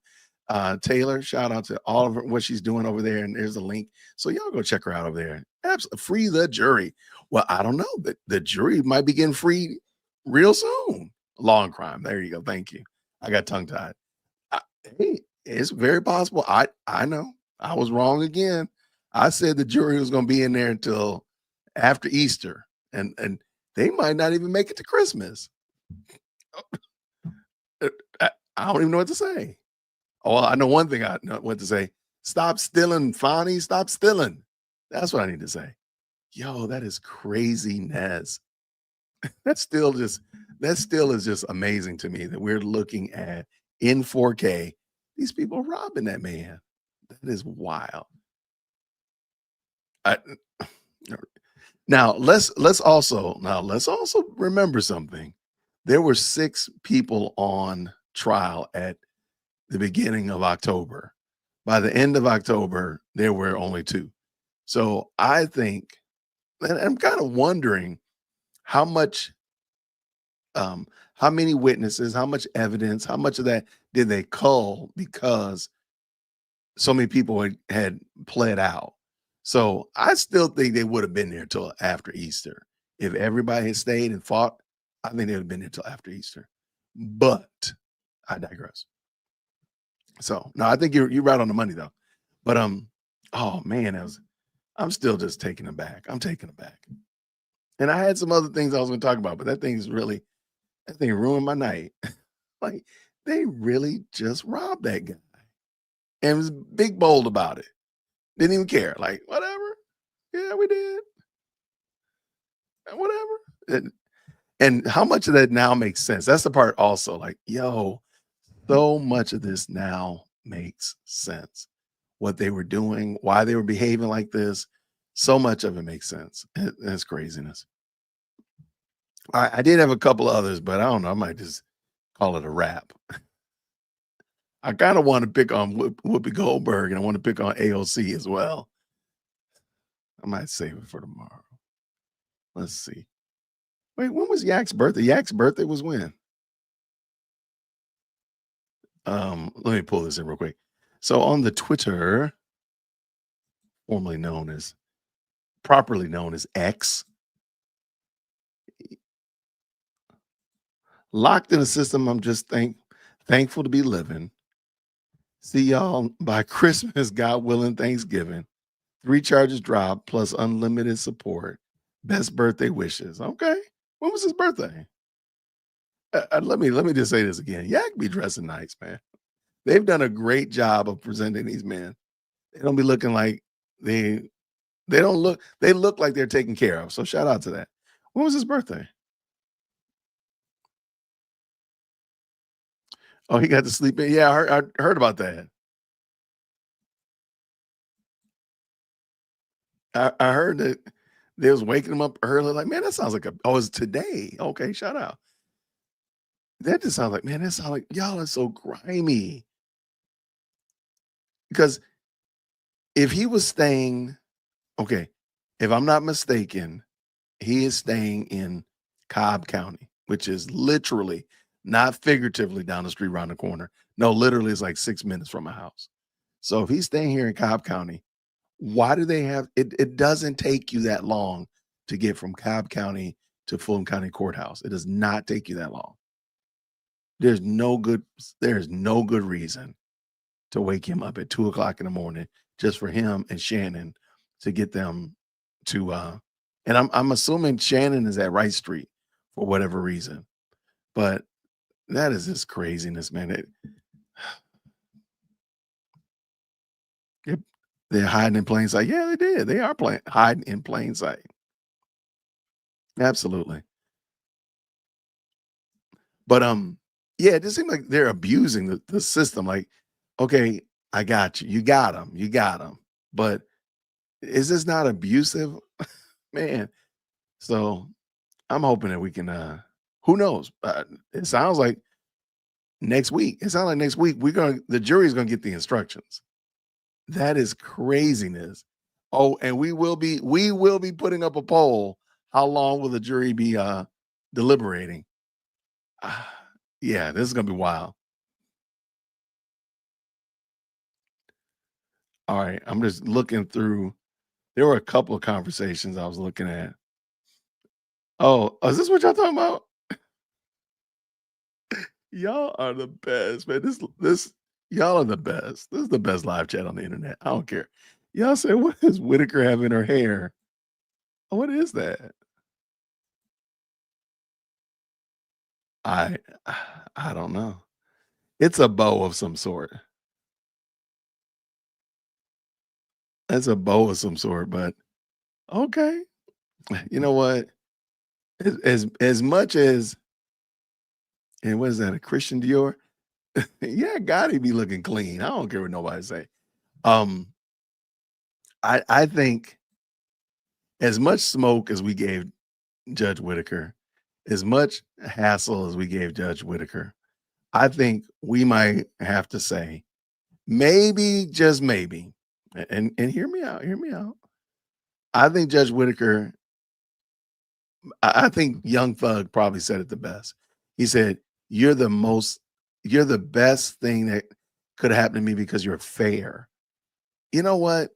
[SPEAKER 1] Taylor. Shout out to all of what she's doing over there. And there's a link. So y'all go check her out over there. Absolutely. Free the jury. Well, I don't know, but the jury might be getting free real soon. Law and crime. There you go. Thank you. I got tongue tied. Hey, it's very possible. I know I was wrong again. I said the jury was going to be in there until after Easter, and they might not even make it to Christmas. I don't even know what to say. Oh, well, I know one thing I know what to say. Stop stealing, Fonnie. Stop stealing. That's what I need to say. Yo, that is craziness. That still is just amazing to me that we're looking at in 4K. These people robbing that man. That is wild. Now let's also remember something. There were 6 people on trial at the beginning of October. By the end of October, there were only 2. So I think, and I'm kind of wondering how many witnesses, how much evidence, how much of that did they cull because so many people had pled out. So I still think they would have been there till after Easter. If everybody had stayed and fought, I think they would have been there till after Easter. But I digress. So no, I think you're right on the money though. But oh man, I'm still just taken aback. I'm taken aback. And I had some other things I was going to talk about, but that thing ruined my night. Like they really just robbed that guy and was big bold about it. Didn't even care. Like, whatever. Yeah, we did. Whatever. And how much of that now makes sense? That's the part also. Like, yo, so much of this now makes sense. What they were doing, why they were behaving like this. So much of it makes sense. It's craziness. I did have a couple of others, but I don't know. I might just call it a wrap. I kind of want to pick on Whoopi Goldberg, and I want to pick on AOC as well. I might save it for tomorrow. Let's see. Wait, when was Yak's birthday? Yak's birthday was when? Let me pull this in real quick. So on the Twitter, properly known as X, locked in a system I'm just thankful to be living. See y'all by Christmas, God willing, Thanksgiving. 3 charges dropped plus unlimited support. Best birthday wishes. Okay. When was his birthday? let me just say this again. Yak be dressing nice, man. They've done a great job of presenting these men. They don't be looking like they don't look. They look like they're taken care of. So shout out to that. When was his birthday? Oh, he got to sleep in. Yeah, I heard about that. I heard that they was waking him up early. Like, man, that sounds like it's today. Okay, shout out. That just sounds like, man, that sounds like y'all are so grimy. Because if he was staying, okay, if I'm not mistaken, he is staying in Cobb County, which is literally, not figuratively, down the street around the corner. No, literally, it's like 6 minutes from my house. So if he's staying here in Cobb County, why do they have it? It doesn't take you that long to get from Cobb County to Fulton County Courthouse. It does not take you that long. There's no good reason to wake him up at 2 o'clock in the morning just for him and Shannon to get them to and I'm assuming Shannon is at Wright Street for whatever reason. But that is just craziness, man. They're hiding in plain sight. Yeah, they did. They are hiding in plain sight. Absolutely. But yeah, it just seems like they're abusing the system. Like, okay, I got you. You got them. You got them. But is this not abusive? Man. So I'm hoping that we can who knows? It sounds like next week. It sounds like next week the jury's gonna get the instructions. That is craziness. Oh, and we will be putting up a poll. How long will the jury be deliberating? Yeah, this is gonna be wild. All right, I'm just looking through. There were a couple of conversations I was looking at. Oh, is this what y'all talking about? Y'all are the best, man. This y'all are the best. This is the best live chat on the internet. I don't care. Y'all say, what does Whitaker have in her hair? What is that? I don't know. It's a bow of some sort. It's a bow of some sort, but okay. You know what? As much as, and what is that, a Christian Dior? Yeah, gotta be looking clean. I don't care what nobody say. I think as much smoke as we gave Judge Whitaker, as much hassle as we gave Judge Whitaker, I think we might have to say, maybe, just maybe, and hear me out. I think Judge Whitaker, I think Young Thug probably said it the best. He said, you're the best thing that could happen to me because you're fair. You know what?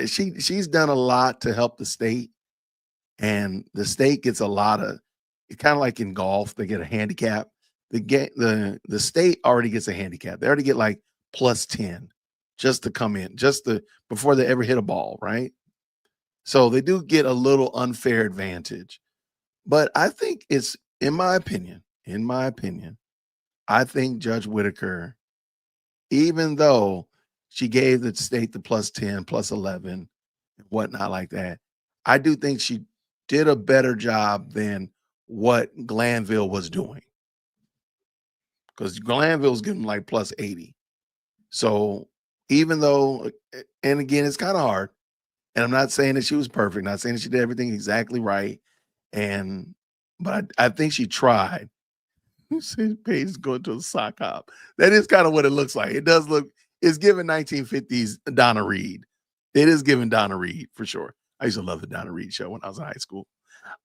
[SPEAKER 1] She's done a lot to help the state, and the state gets a lot of, kind of like in golf, they get a handicap. The state already gets a handicap. They already get like +10 just to come in, before they ever hit a ball, right? So they do get a little unfair advantage. But I think it's, in my opinion, I think Judge Whitaker, even though she gave the state the +10, +11, and whatnot like that, I do think she did a better job than what Glanville was doing. Because Glanville's giving like +80. So even though, and again, it's kind of hard. And I'm not saying that she was perfect, not saying that she did everything exactly right. But I think she tried. Paige is going to a sock hop. That is kind of what it looks like. It does look, it's giving 1950s Donna Reed. It is giving Donna Reed for sure. I used to love the Donna Reed show when I was in high school.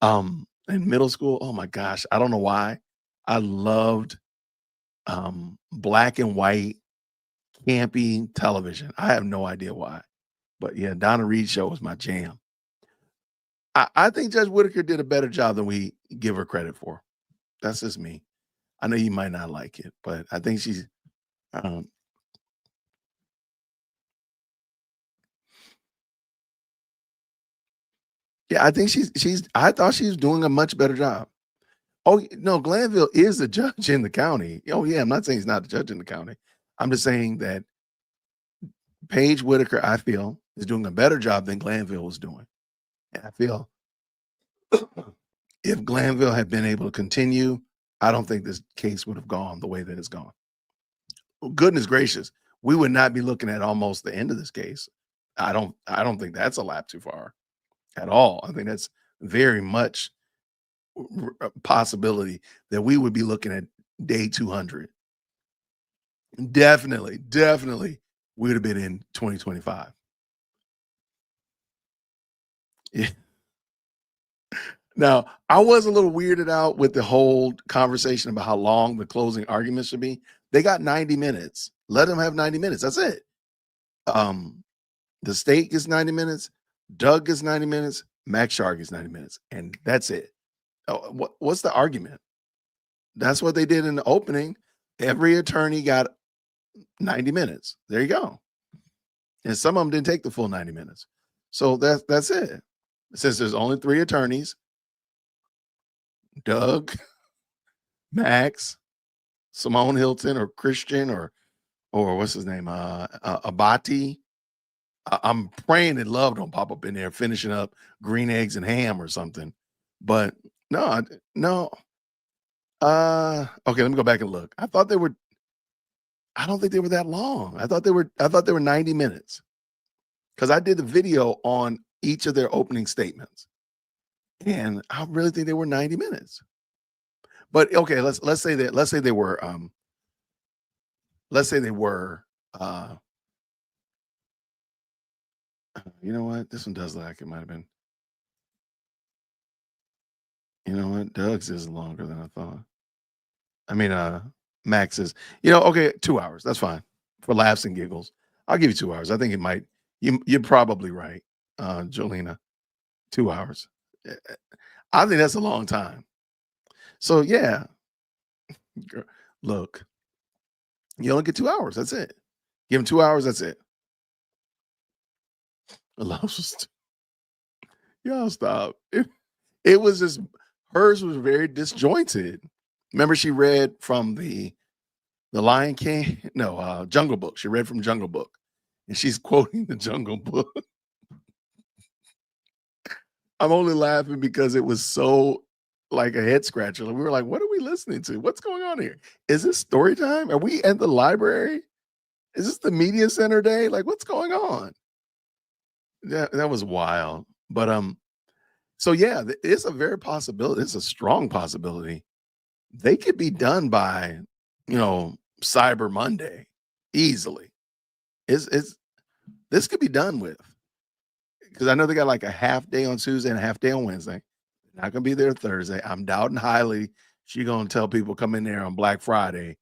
[SPEAKER 1] In middle school, oh my gosh, I don't know why. I loved black and white campy television. I have no idea why. But yeah, Donna Reed show was my jam. I think Judge Whitaker did a better job than we give her credit for. That's just me. I know you might not like it, but I think she's yeah, I think I thought she was doing a much better job. Oh no, Glanville is a judge in the county. Oh yeah, I'm not saying he's not a judge in the county. I'm just saying that Paige Whitaker, I feel, is doing a better job than Glanville was doing. And I feel if Glanville had been able to continue, I don't think this case would have gone the way that it's gone. Goodness gracious, we would not be looking at almost the end of this case. I don't think that's a lap too far at all. I think that's very much a possibility that we would be looking at day 200. Definitely we would have been in 2025. Yeah. Now, I was a little weirded out with the whole conversation about how long the closing argument should be. They got 90 minutes. Let them have 90 minutes. That's it. The state gets 90 minutes. Doug gets 90 minutes. Max Shark gets 90 minutes. And that's it. What's the argument? That's what they did in the opening. Every attorney got 90 minutes. There you go. And some of them didn't take the full 90 minutes. So that's it. Since there's only 3 attorneys, Doug, Max, Simone Hilton, or Christian, or what's his name, Abati. I'm praying that Love don't pop up in there finishing up green eggs and ham or something. But no. Okay, let me go back and look. I don't think they were that long. I thought they were 90 minutes. Because I did a video on each of their opening statements. And I really think they were 90 minutes. But okay, let's say they were you know what? This one does look like it might have been. You know what? Doug's is longer than I thought. I mean, Max is, okay, 2 hours. That's fine. For laughs and giggles. I'll give you 2 hours. I think it might. You're probably right, Jolena. 2 hours. I think that's a long time. So yeah. Look, you only get 2 hours. That's it. Give him 2 hours. That's it. Y'all stop. It was just, hers was very disjointed. Remember, she read from the Lion King? No, Jungle Book. She read from Jungle Book. And she's quoting the Jungle Book. I'm only laughing because it was so like a head scratcher. We were like, what are we listening to? What's going on here? Is this story time? Are we at the library? Is this the media center day? Like, what's going on? Yeah, that was wild. But so yeah, it's a very possibility. It's a strong possibility. They could be done by, Cyber Monday easily. This could be done with, because I know they got like a half day on Tuesday and a half day on Wednesday. Not gonna be there Thursday. I'm doubting highly she's gonna tell people come in there on Black Friday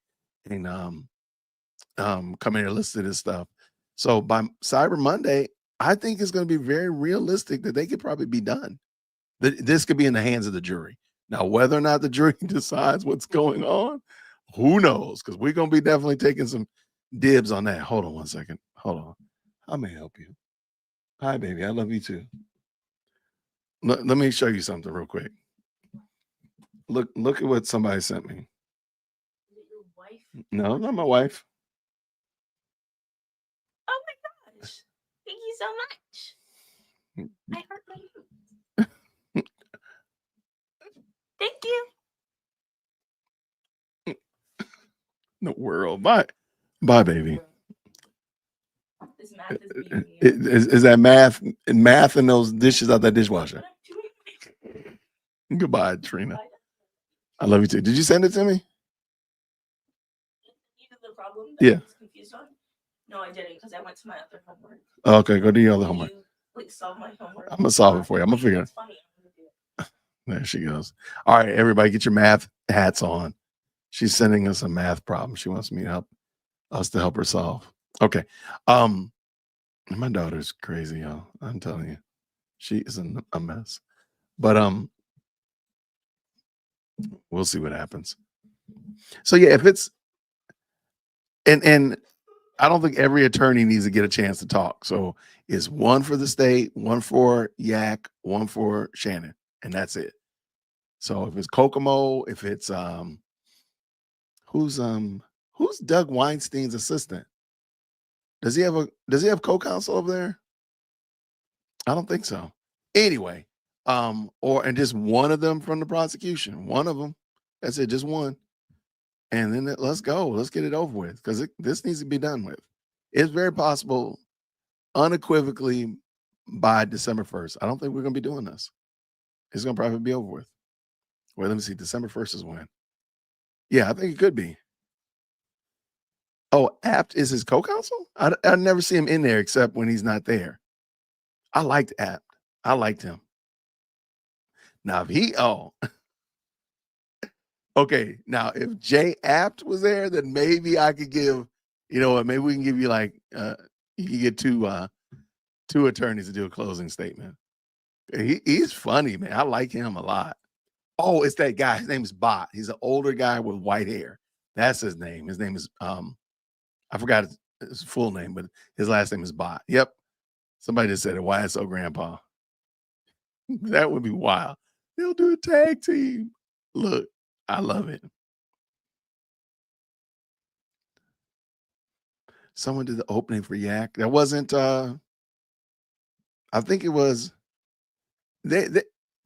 [SPEAKER 1] and come in here and listen to this stuff. So by Cyber Monday, I think it's going to be very realistic that they could probably be done. This could be in the hands of the jury. Now, whether or not the jury decides what's going on, who knows? Because we're going to be definitely taking some dibs on that. Hold on one second. Hold on. How may I help you? Hi, baby. I love you too. Let me show you something real quick. Look at what somebody sent me.
[SPEAKER 2] Is it your wife?
[SPEAKER 1] No, not my wife.
[SPEAKER 2] Oh my gosh. Thank you so much. I hurt my foot. Thank you.
[SPEAKER 1] The world. Bye, baby.
[SPEAKER 2] This math is beating me.
[SPEAKER 1] Is that math in those dishes out that dishwasher? Goodbye, Trina. I love you too. Did you send it to me?
[SPEAKER 2] The problem
[SPEAKER 1] Yeah.
[SPEAKER 2] I was confused on? No, I didn't, because I went to my other homework.
[SPEAKER 1] Okay, go do your other homework.
[SPEAKER 2] You, solve my homework.
[SPEAKER 1] I'm gonna solve it for you. I'm gonna figure it.
[SPEAKER 2] It's funny. I'm gonna do it.
[SPEAKER 1] There she goes. All right, everybody, get your math hats on. She's sending us a math problem. She wants me to help her solve. Okay. My daughter's crazy, y'all. I'm telling you, she is a mess. But we'll see what happens. So yeah, if it's and I don't think every attorney needs to get a chance to talk. So it's one for the state, one for Yak, one for Shannon, and that's it. So if it's Kokomo, if it's who's Doug Weinstein's assistant? Does he have co-counsel over there? I don't think so. Anyway, and just one of them from the prosecution, one of them. That's it, just one. And then let's go. Let's get it over with because this needs to be done with. It's very possible, unequivocally, by December 1st. I don't think we're going to be doing this. It's going to probably be over with. Well, let me see. December 1st is when? Yeah, I think it could be. Oh, Apt is his co-counsel? I never see him in there except when he's not there. I liked Apt. I liked him. Now, okay. Now, if Jay Apt was there, then maybe I could give, you know what, maybe we can give you like, you can get two attorneys to do a closing statement. He's funny, man. I like him a lot. Oh, it's that guy. His name is Bot. He's an older guy with white hair. That's his name. His name is, I forgot his full name, but his last name is Bot. Yep. Somebody just said it. Why so, Grandpa? That would be wild. They'll do a tag team. Look, I love it. Someone did the opening for Yak. That wasn't, I think it was,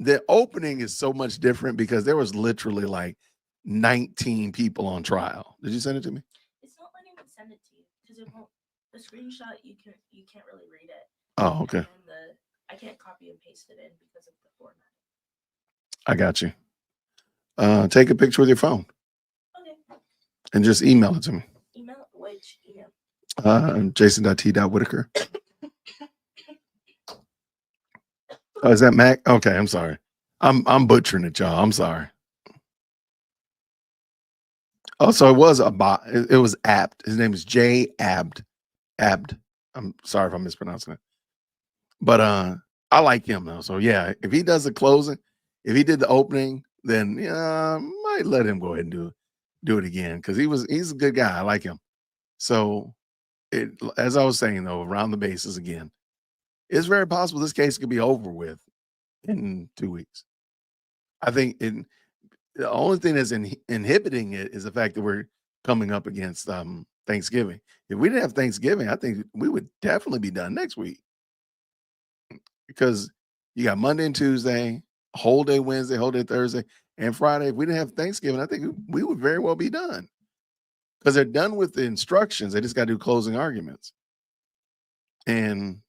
[SPEAKER 1] the opening is so much different because there was literally like 19 people on trial. Did you send it to me?
[SPEAKER 2] It's not letting me send it to you because it won't. The screenshot you can't really read it.
[SPEAKER 1] Oh, okay.
[SPEAKER 2] And I can't copy and paste it in because of the format.
[SPEAKER 1] I got you. Take a picture with your phone.
[SPEAKER 2] Okay.
[SPEAKER 1] And just email it to me.
[SPEAKER 2] Email which email?
[SPEAKER 1] Jason.t.whitaker. Oh, is that Mac? Okay, I'm sorry. I'm butchering it, y'all. I'm sorry. Oh, so it was a bot. It was Apt. His name is Jay Abd. Abd. I'm sorry if I'm mispronouncing it. But I like him though. So yeah, if he does the closing, if he did the opening, then yeah, I might let him go ahead and do it again because he's a good guy. I like him. So as I was saying though, around the bases again, it's very possible this case could be over with in 2 weeks. I think the only thing that's inhibiting it is the fact that we're coming up against Thanksgiving. If we didn't have Thanksgiving, I think we would definitely be done next week because you got Monday and Tuesday, whole day Wednesday, whole day Thursday, and Friday. If we didn't have Thanksgiving, I think we would very well be done because they're done with the instructions. They just got to do closing arguments and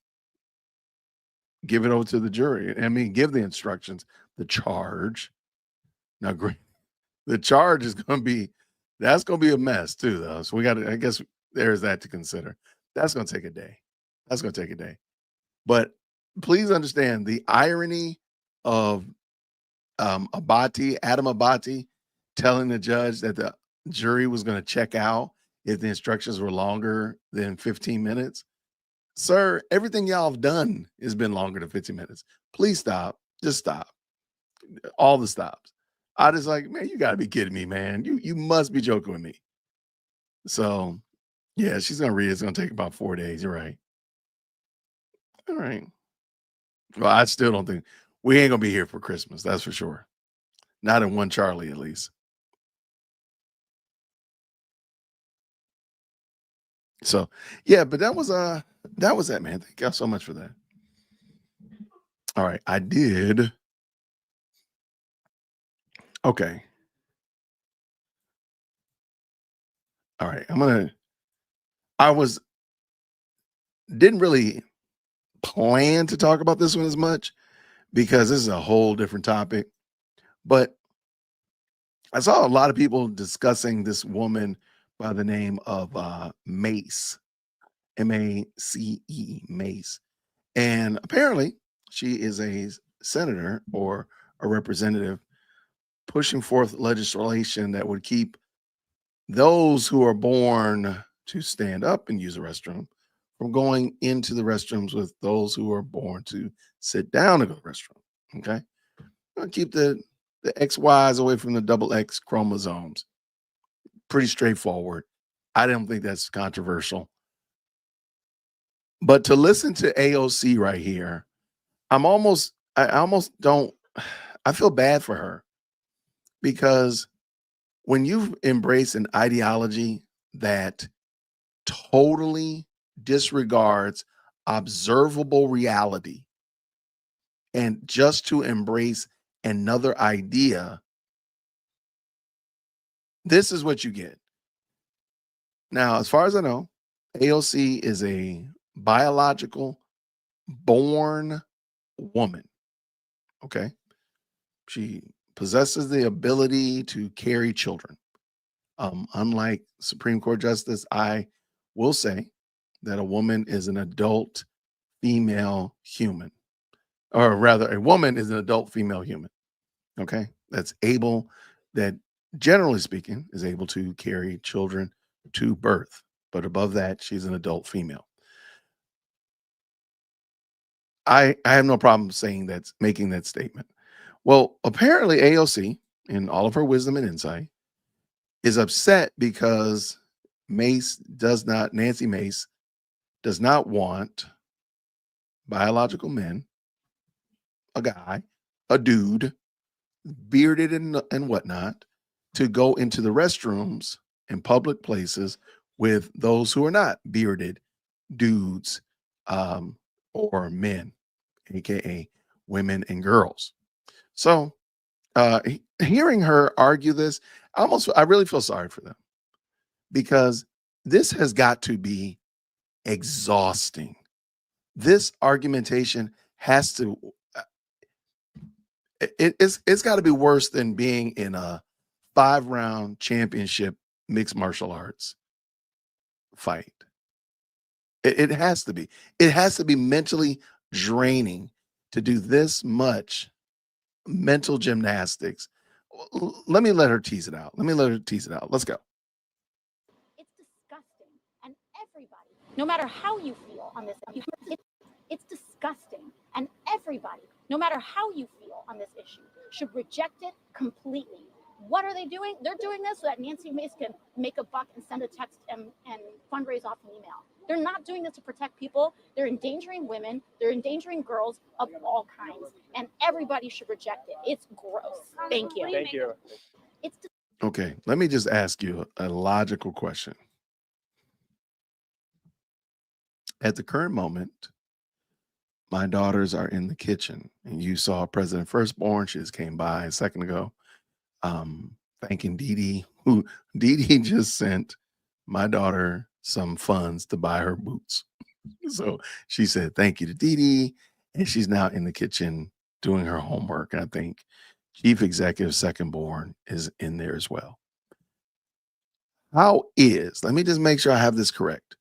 [SPEAKER 1] give it over to the jury. I mean, give the instructions, the charge. Now, the charge is going to be, that's going to be a mess too, though. So we got to, I guess there's that to consider. That's going to take a day. That's going to take a day. But please understand the irony of Adam Abati telling the judge that the jury was going to check out if the instructions were longer than 15 minutes. Sir, everything y'all have done has been longer than 15 minutes. Please stop. Just stop. All the stops. I just like, man, you got to be kidding me, man. You must be joking with me. So, yeah, she's going to read it. It's going to take about 4 days. You're right. All right. Well, I still don't think we ain't going to be here for Christmas. That's for sure. Not in one Charlie, at least. So, yeah, but that was that, man. Thank y'all so much for that. All right, I did. Okay. All right, didn't really plan to talk about this one as much because this is a whole different topic, but I saw a lot of people discussing this woman by the name of Mace, M-A-C-E, Mace. And apparently she is a senator or a representative pushing forth legislation that would keep those who are born to stand up and use the restroom from going into the restrooms with those who are born to sit down and go to the restroom. Okay. I'll keep the XYs away from the double X chromosomes. Pretty straightforward. I don't think that's controversial. But to listen to AOC right here, I almost don't, I feel bad for her because when you embrace an ideology that totally disregards observable reality and just to embrace another idea, this is what you get. Now, as far as I know, AOC is a biological born woman. Okay. She possesses the ability to carry children. Unlike Supreme Court Justice, I will say that a woman is an adult female human, or rather, a woman is an adult female human. Okay. That's able, that generally speaking, is able to carry children to birth. But above that, she's an adult female. I have no problem saying that, making that statement. Well, apparently AOC, in all of her wisdom and insight, is upset because Nancy Mace does not want biological men, a guy, a dude, bearded and whatnot, to go into the restrooms in public places with those who are not bearded dudes, or men, aka women and girls. So hearing her argue this, I really feel sorry for them, because this has got to be exhausting. This argumentation has to, it's got to be worse than being in a 5-round championship mixed martial arts fight. It has to be. It has to be mentally draining to do this much mental gymnastics. Let me let her tease it out. Let's go.
[SPEAKER 6] It's disgusting. And everybody, no matter how you feel on this, it's disgusting. And everybody, no matter how you feel on this issue, should reject it completely. What are they doing? They're doing this so that Nancy Mace can make a buck and send a text and fundraise off an email. They're not doing this to protect people. They're endangering women. They're endangering girls of all kinds. And everybody should reject it. It's gross. Thank you.
[SPEAKER 7] Thank you.
[SPEAKER 1] Okay, let me just ask you a logical question. At the current moment, my daughters are in the kitchen, and you saw President Firstborn. She just came by a second ago, thanking Dee Dee, who Dee Dee just sent my daughter some funds to buy her boots. So she said thank you to Dee Dee, and she's now in the kitchen doing her homework. I think Chief Executive Secondborn is in there as well. Let me just make sure I have this correct.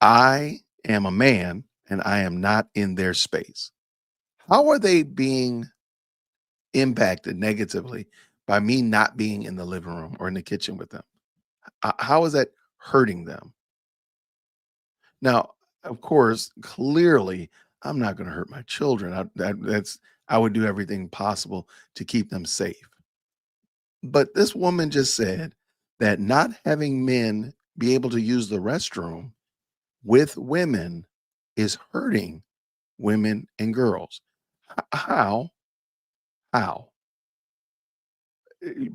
[SPEAKER 1] I am a man and I am not in their space. How are they being impacted negatively by me not being in the living room or in the kitchen with them? How is that hurting them? Now, of course, clearly, I'm not going to hurt my children. I would do everything possible to keep them safe. But this woman just said that not having men be able to use the restroom with women is hurting women and girls. How?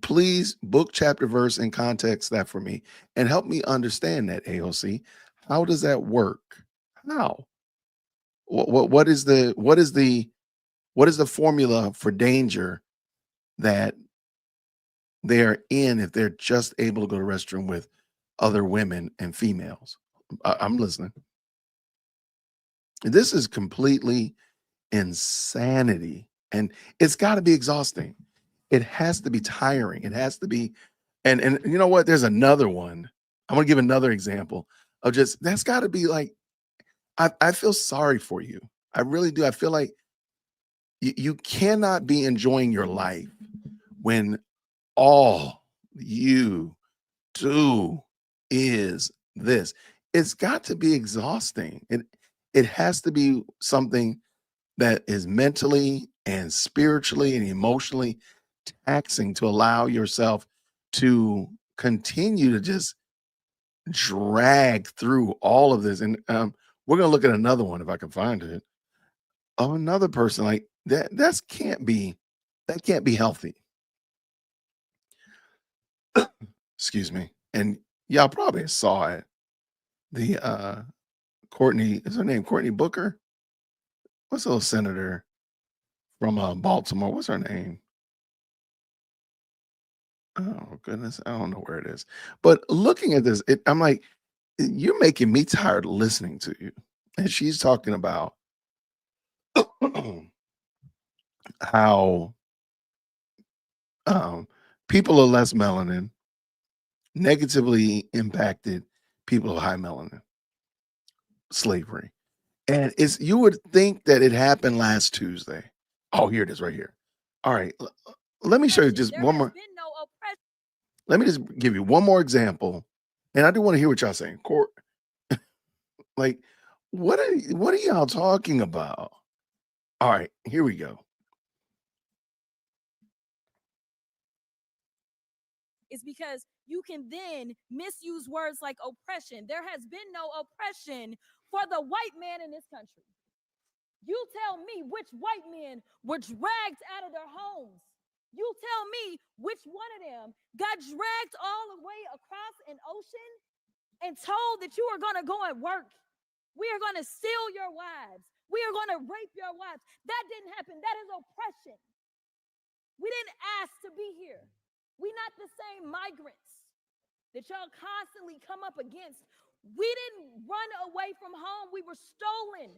[SPEAKER 1] Please book, chapter, verse, and context that for me and help me understand that, AOC. How does that work? How? What is the formula for danger that they're in if they're just able to go to the restroom with other women and females? I'm listening. This is completely insanity, and it's got to be exhausting. It has to be tiring. It has to be, and you know what? There's another one. I'm gonna give another example of just that's got to be like, I feel sorry for you. I really do. I feel like you cannot be enjoying your life when all you do is this. It's got to be exhausting. It has to be something that is mentally and spiritually and emotionally taxing to allow yourself to continue to just drag through all of this. And we're gonna look at another one if I can find it. Oh, another person like that. That can't be healthy. excuse me, and y'all probably saw it. The Courtney, is her name Courtney Booker? What's the little senator from Baltimore? What's her name? Oh goodness, I don't know where it is. But looking at this, I'm like, you're making me tired of listening to you. And she's talking about how people of less melanin negatively impacted people of high melanin, slavery. And you would think that it happened last Tuesday. Oh, here it is right here. All right. Let me show you just one more. Let me just give you one more example. And I do want to hear what y'all saying. Like, what are y'all talking about? All right, here we go.
[SPEAKER 7] Is because you can then misuse words like oppression. There has been no oppression for the white man in this country. You tell me which white men were dragged out of their homes. You tell me which one of them got dragged all the way across an ocean and told that you are going to go and work. We are going to steal your wives. We are going to rape your wives. That didn't happen. That is oppression. We didn't ask to be here. We're not the same migrants that y'all constantly come up against. We didn't run away from home. We were stolen.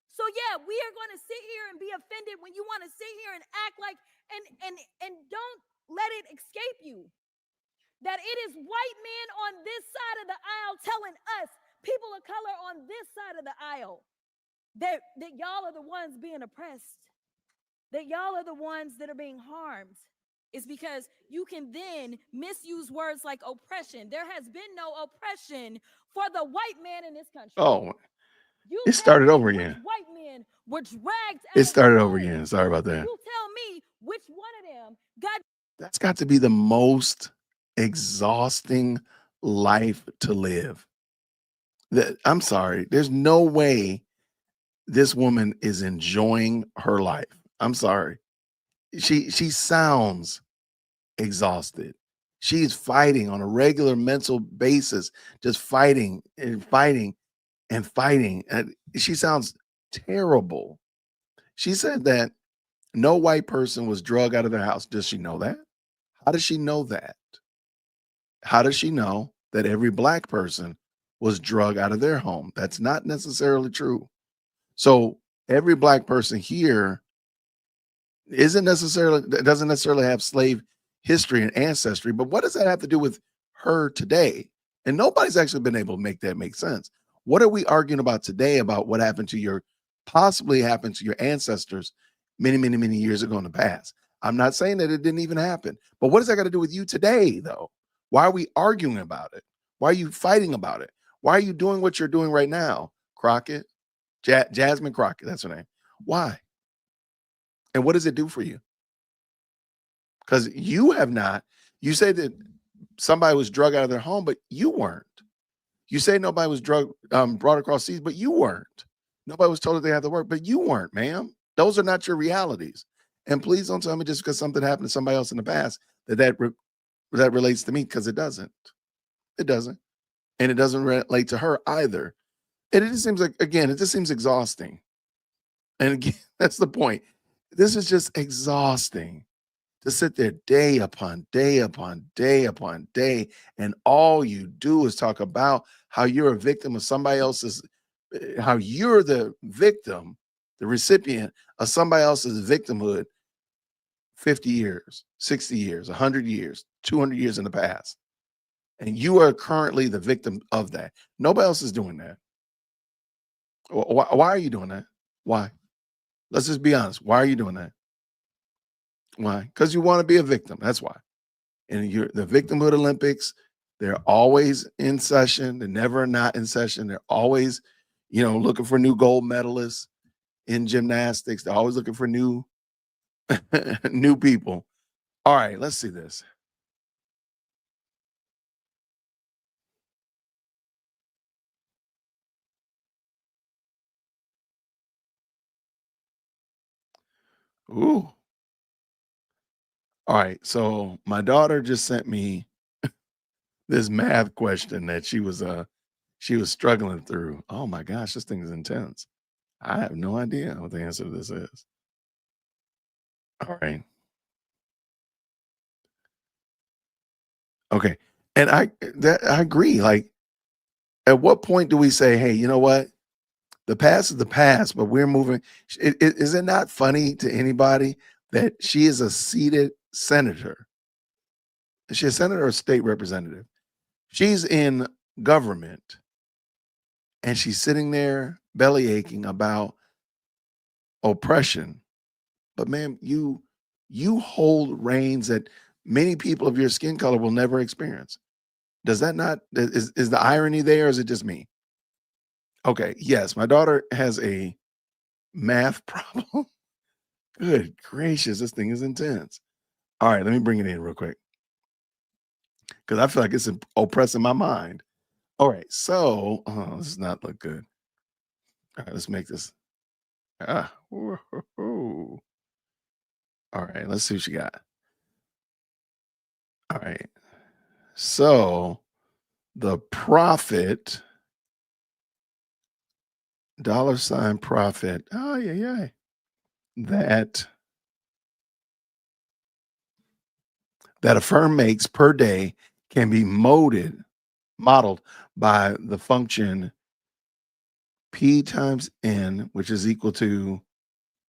[SPEAKER 7] So yeah, we are going to sit here and be offended when you want to sit here and act like, and don't let it escape you that it is white men on this side of the aisle telling us, people of color on this side of the aisle, that y'all are the ones being oppressed, that y'all are the ones that are being harmed. Is because you can then misuse words like oppression. There has been no oppression for the white man in this country.
[SPEAKER 1] Oh, it started over again.
[SPEAKER 7] White men were dragged out.
[SPEAKER 1] It started over again. Sorry about that.
[SPEAKER 7] You tell me which one of them got.
[SPEAKER 1] That's got to be the most exhausting life to live. I'm sorry. There's no way this woman is enjoying her life. I'm sorry. She sounds exhausted. She's fighting on a regular mental basis, just fighting and fighting and fighting. And she sounds terrible. She said that no white person was drugged out of their house. Does she know that? How does she know that? How does she know that every black person was drugged out of their home? That's not necessarily true. So every black person here doesn't necessarily have slave history and ancestry, but what does that have to do with her today? And nobody's actually been able to make that make sense. What are we arguing about today about what possibly happened to your ancestors many years ago in the past? I'm not saying that it didn't even happen, but what does that got to do with you today, though? Why are we arguing about it? Why are you fighting about it? Why are you doing what you're doing right now? Crockett, Jasmine Crockett, that's her name. Why? And what does it do for you? Because you say that somebody was drugged out of their home, but you weren't. You say nobody was brought across seas, but you weren't. Nobody was told that they had to work, but you weren't, ma'am. Those are not your realities. And please don't tell me just because something happened to somebody else in the past that relates to me, because it doesn't. It doesn't. And it doesn't relate to her either. And it just seems like, again, it just seems exhausting. And again, that's the point. This is just exhausting to sit there day upon day upon day upon day. And all you do is talk about how you're a victim of somebody else's, how you're the victim, the recipient of somebody else's victimhood 50 years, 60 years, 100 years, 200 years in the past. And you are currently the victim of that. Nobody else is doing that. Why are you doing that? Why? Let's just be honest. Why are you doing that? Why? Because you want to be a victim. That's why. And the victimhood Olympics, they're always in session. They're never not in session. They're always, looking for new gold medalists in gymnastics. They're always looking for new people. All right, let's see this. Ooh. All right, so my daughter just sent me this math question that she was struggling through. Oh my gosh, this thing is intense. I have no idea what the answer to this is. All right. Okay. And I agree. Like, at what point do we say, hey, you know what? The past is the past, but we're moving. Is it not funny to anybody that she is a seated senator? Is she a senator or a state representative? She's in government and she's sitting there belly aching about oppression. But man, you hold reins that many people of your skin color will never experience. Does that not is the irony there, or is it just me? Okay, yes, my daughter has a math problem. Good gracious, this thing is intense. All right, let me bring it in real quick because I feel like it's oppressing my mind. All right, so this does not look good. All right, let's make this. Whoa. All right, let's see what you got. All right, so the profit, $ profit. Oh yeah. That a firm makes per day can be modeled by the function P times N, which is equal to,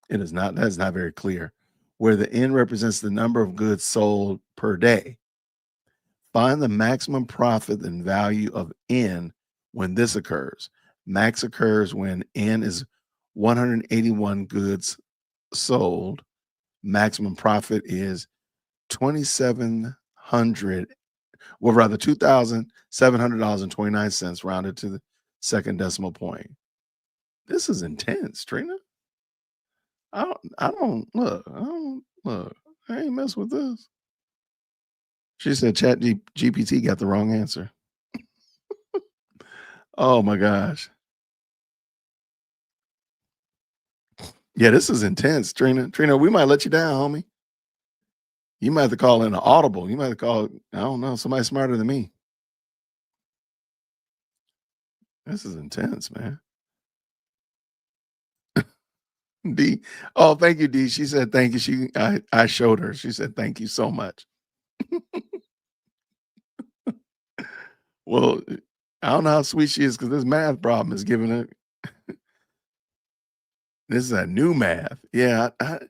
[SPEAKER 1] that's not very clear, where the N represents the number of goods sold per day. Find the maximum profit and value of N when this occurs. Max occurs when N is 181 goods sold. Maximum profit is 2,700, well, rather $2,700.29 rounded to the second decimal point. This is intense, Trina. I don't look. I ain't mess with this. She said Chat GPT got the wrong answer. Oh my gosh. Yeah, this is intense, Trina. Trina, we might let you down, homie. You might have to call in an audible. You might have to call, I don't know, somebody smarter than me. This is intense, man. D. Oh, thank you, D. She said thank you. I showed her. She said thank you so much. Well, I don't know how sweet she is because this math problem is giving it. This is a new math. Yeah, I'm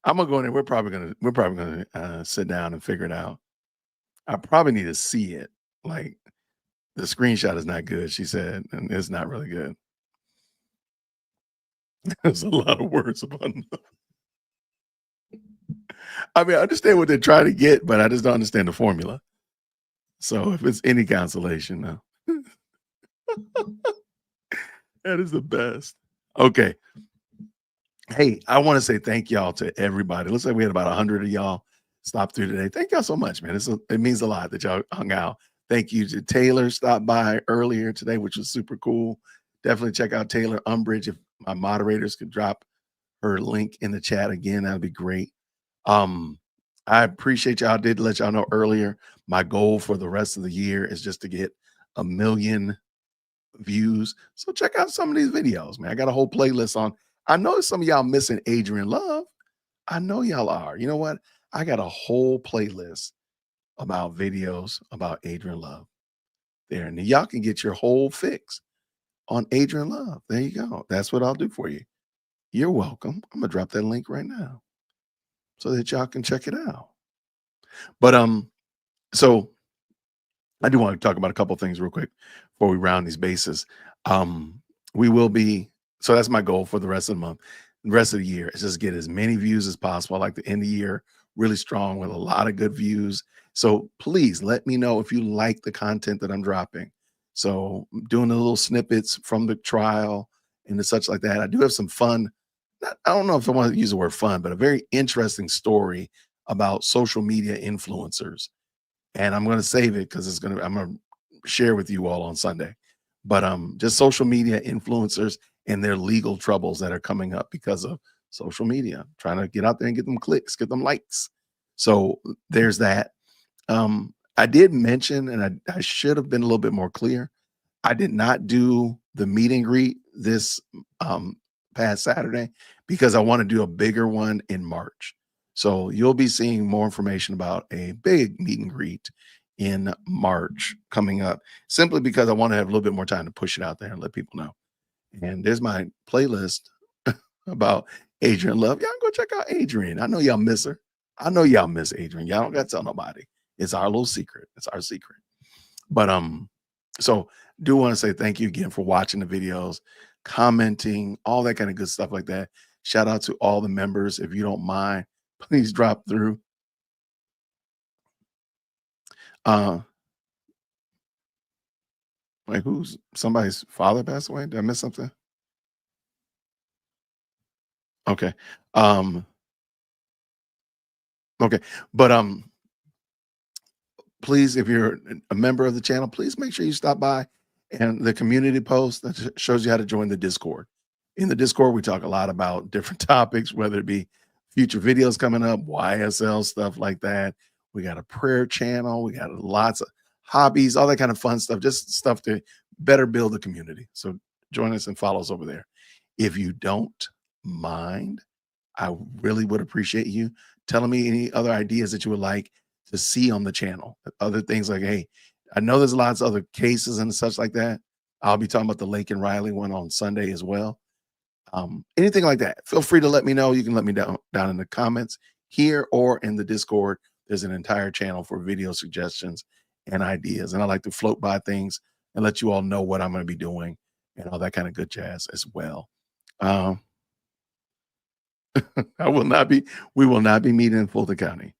[SPEAKER 1] gonna go in there. We're probably gonna sit down and figure it out. I probably need to see it. Like, the screenshot is not good, she said, and it's not really good. There's a lot of words about. I mean, I understand what they're trying to get, but I just don't understand the formula. So if it's any consolation, no. That is the best. Okay. Hey, I want to say thank y'all to everybody. Looks like we had about 100 of y'all stop through today. Thank y'all so much, man. It means a lot that y'all hung out. Thank you to Taylor, stopped by earlier today, which was super cool. Definitely check out Taylor Umbridge. If my moderators could drop her link in the chat again, that'd be great. I appreciate y'all. I did let y'all know earlier, my goal for the rest of the year is just to get 1 million views. So check out some of these videos, man. I got a whole playlist on. I know some of y'all missing Adrian Love. I know y'all are. You know what? I got a whole playlist about videos about Adrian Love there. And y'all can get your whole fix on Adrian Love. There you go. That's what I'll do for you. You're welcome. I'm gonna drop that link right now so that y'all can check it out. But so I do want to talk about a couple things real quick before we round these bases. We will be, so that's my goal for the rest of the month. The rest of the year is just get as many views as possible. I like to end the year really strong with a lot of good views. So please let me know if you like the content that I'm dropping. So I'm doing the little snippets from the trial and such like that. I do have some fun. I don't know if I want to use the word fun, but a very interesting story about social media influencers. And I'm going to save it because I'm going to share with you all on Sunday. But just social media influencers and their legal troubles that are coming up because of social media, trying to get out there and get them clicks, get them likes. So there's that. I did mention, and I should have been a little bit more clear. I did not do the meet and greet this past Saturday because I want to do a bigger one in March. So you'll be seeing more information about a big meet and greet in March coming up, simply because I want to have a little bit more time to push it out there and let people know. And there's my playlist about Adrian Love. Y'all go check out Adrian. I know y'all miss her. I know y'all miss Adrian. Y'all don't got to tell nobody. It's our little secret. It's our secret. But so do want to say thank you again for watching the videos, commenting, all that kind of good stuff like that. Shout out to all the members. If you don't mind, please drop through. Wait, who's somebody's father passed away? Did I miss something? Okay. Okay. But please, if you're a member of the channel, please make sure you stop by and the community post that shows you how to join the Discord. In the Discord, we talk a lot about different topics, whether it be future videos coming up, YSL, stuff like that. We got a prayer channel. We got lots of hobbies, all that kind of fun stuff, just stuff to better build the community. So join us and follow us over there. If you don't mind, I really would appreciate you telling me any other ideas that you would like to see on the channel. Other things like, hey, I know there's lots of other cases and such like that. I'll be talking about the Lake and Riley one on Sunday as well. Anything like that, feel free to let me know. You can let me down in the comments here or in the Discord. There's an entire channel for video suggestions and ideas. And I like to float by things and let you all know what I'm going to be doing and all that kind of good jazz as well. We will not be meeting in Fulton County.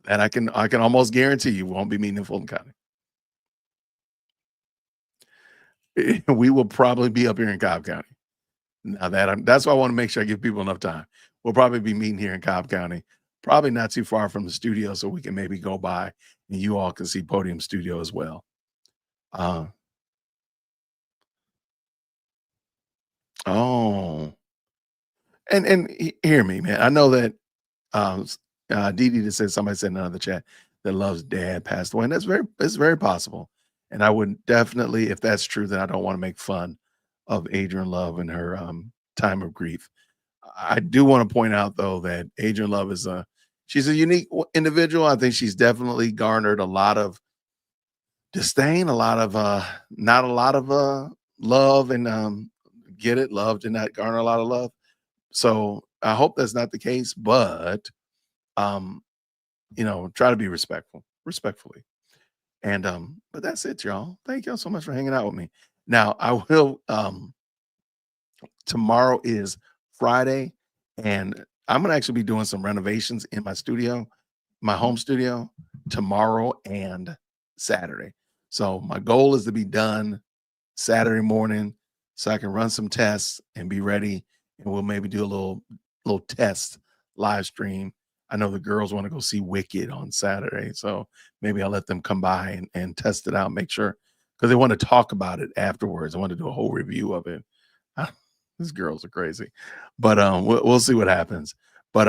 [SPEAKER 1] And I can almost guarantee you won't be meeting in Fulton County. We will probably be up here in Cobb County. Now that's why I want to make sure I give people enough time. We'll probably be meeting here in Cobb County, probably not too far from the studio, so we can maybe go by and you all can see Podium Studio as well. Oh, and hear me, man. I know that Dee just said, somebody said in another chat that Love's dad passed away, and it's very possible. And I would definitely, if that's true, then I don't want to make fun of Adrian Love and her time of grief. I do want to point out though that Adrian Love she's a unique individual. I think she's definitely garnered a lot of disdain, not a lot of love, and get it, love did not garner a lot of love. So I hope that's not the case, but try to be respectfully. And but that's it, y'all. Thank y'all so much for hanging out with me. Now I will tomorrow is Friday, and I'm gonna actually be doing some renovations in my studio, my home studio, tomorrow and Saturday. So my goal is to be done Saturday morning so I can run some tests and be ready, and we'll maybe do a little test live stream. I know the girls want to go see Wicked on Saturday, so maybe I'll let them come by and test it out, make sure, because they want to talk about it afterwards. I want to do a whole review of it. These girls are crazy, but we'll see what happens. But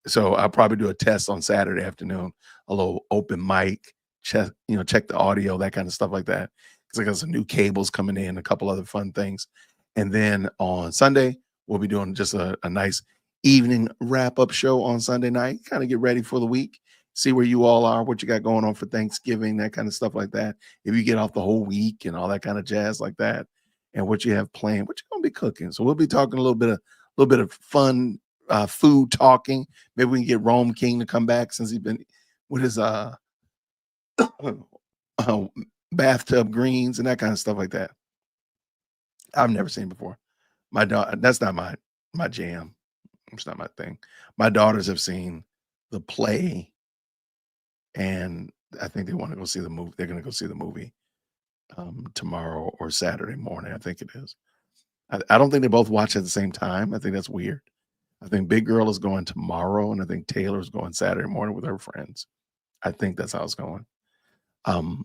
[SPEAKER 1] so I'll probably do a test on Saturday afternoon, a little open mic, check the audio, that kind of stuff like that. Because I got some new cables coming in, a couple other fun things, and then on Sunday we'll be doing just a nice evening wrap-up show on Sunday night. Kind of get ready for the week, see where you all are, what you got going on for Thanksgiving, that kind of stuff like that. If you get off the whole week and all that kind of jazz like that, and what you have planned, what you're gonna be cooking. So we'll be talking a little bit of fun food talking. Maybe we can get Rome King to come back since he's been with his bathtub greens and that kind of stuff like that. I've never seen before. My daughter, that's not my jam. It's not my thing. My daughters have seen the play, and I think they want to go see the movie. They're going to go see the movie tomorrow or Saturday morning. I think it is. I don't think they both watch at the same time. I think that's weird. I think Big Girl is going tomorrow, and I think Taylor's going Saturday morning with her friends. I think that's how it's going. But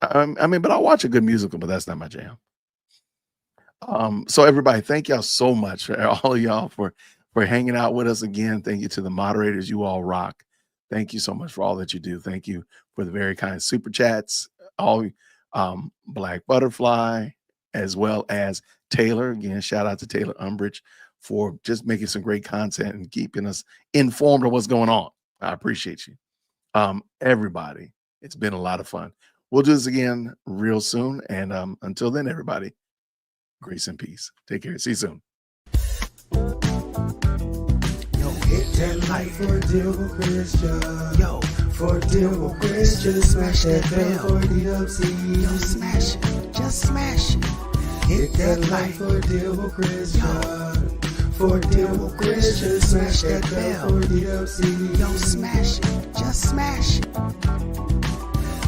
[SPEAKER 1] I'll watch a good musical, but that's not my jam. So everybody, thank y'all so much for all of y'all for hanging out with us again. Thank you to the moderators. You all rock. Thank you so much for all that you do. Thank you for the very kind super chats, all Black Butterfly, as well as Taylor. Again, shout out to Taylor Umbridge for just making some great content and keeping us informed of what's going on. I appreciate you. Everybody, it's been a lot of fun. We'll do this again real soon. And until then, everybody, grace and peace. Take care. See you soon.
[SPEAKER 8] Hit that like for deal with Christian. Yo, for deal with Christian. Smash that bell for DWC. Yo, smash it. Just smash it. Hit that like for deal with Christian. For deal with Christian. Smash that bell for DWC. Yo, smash it. Just smash it.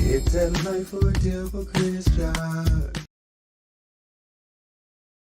[SPEAKER 8] Hit that like for deal with Christian.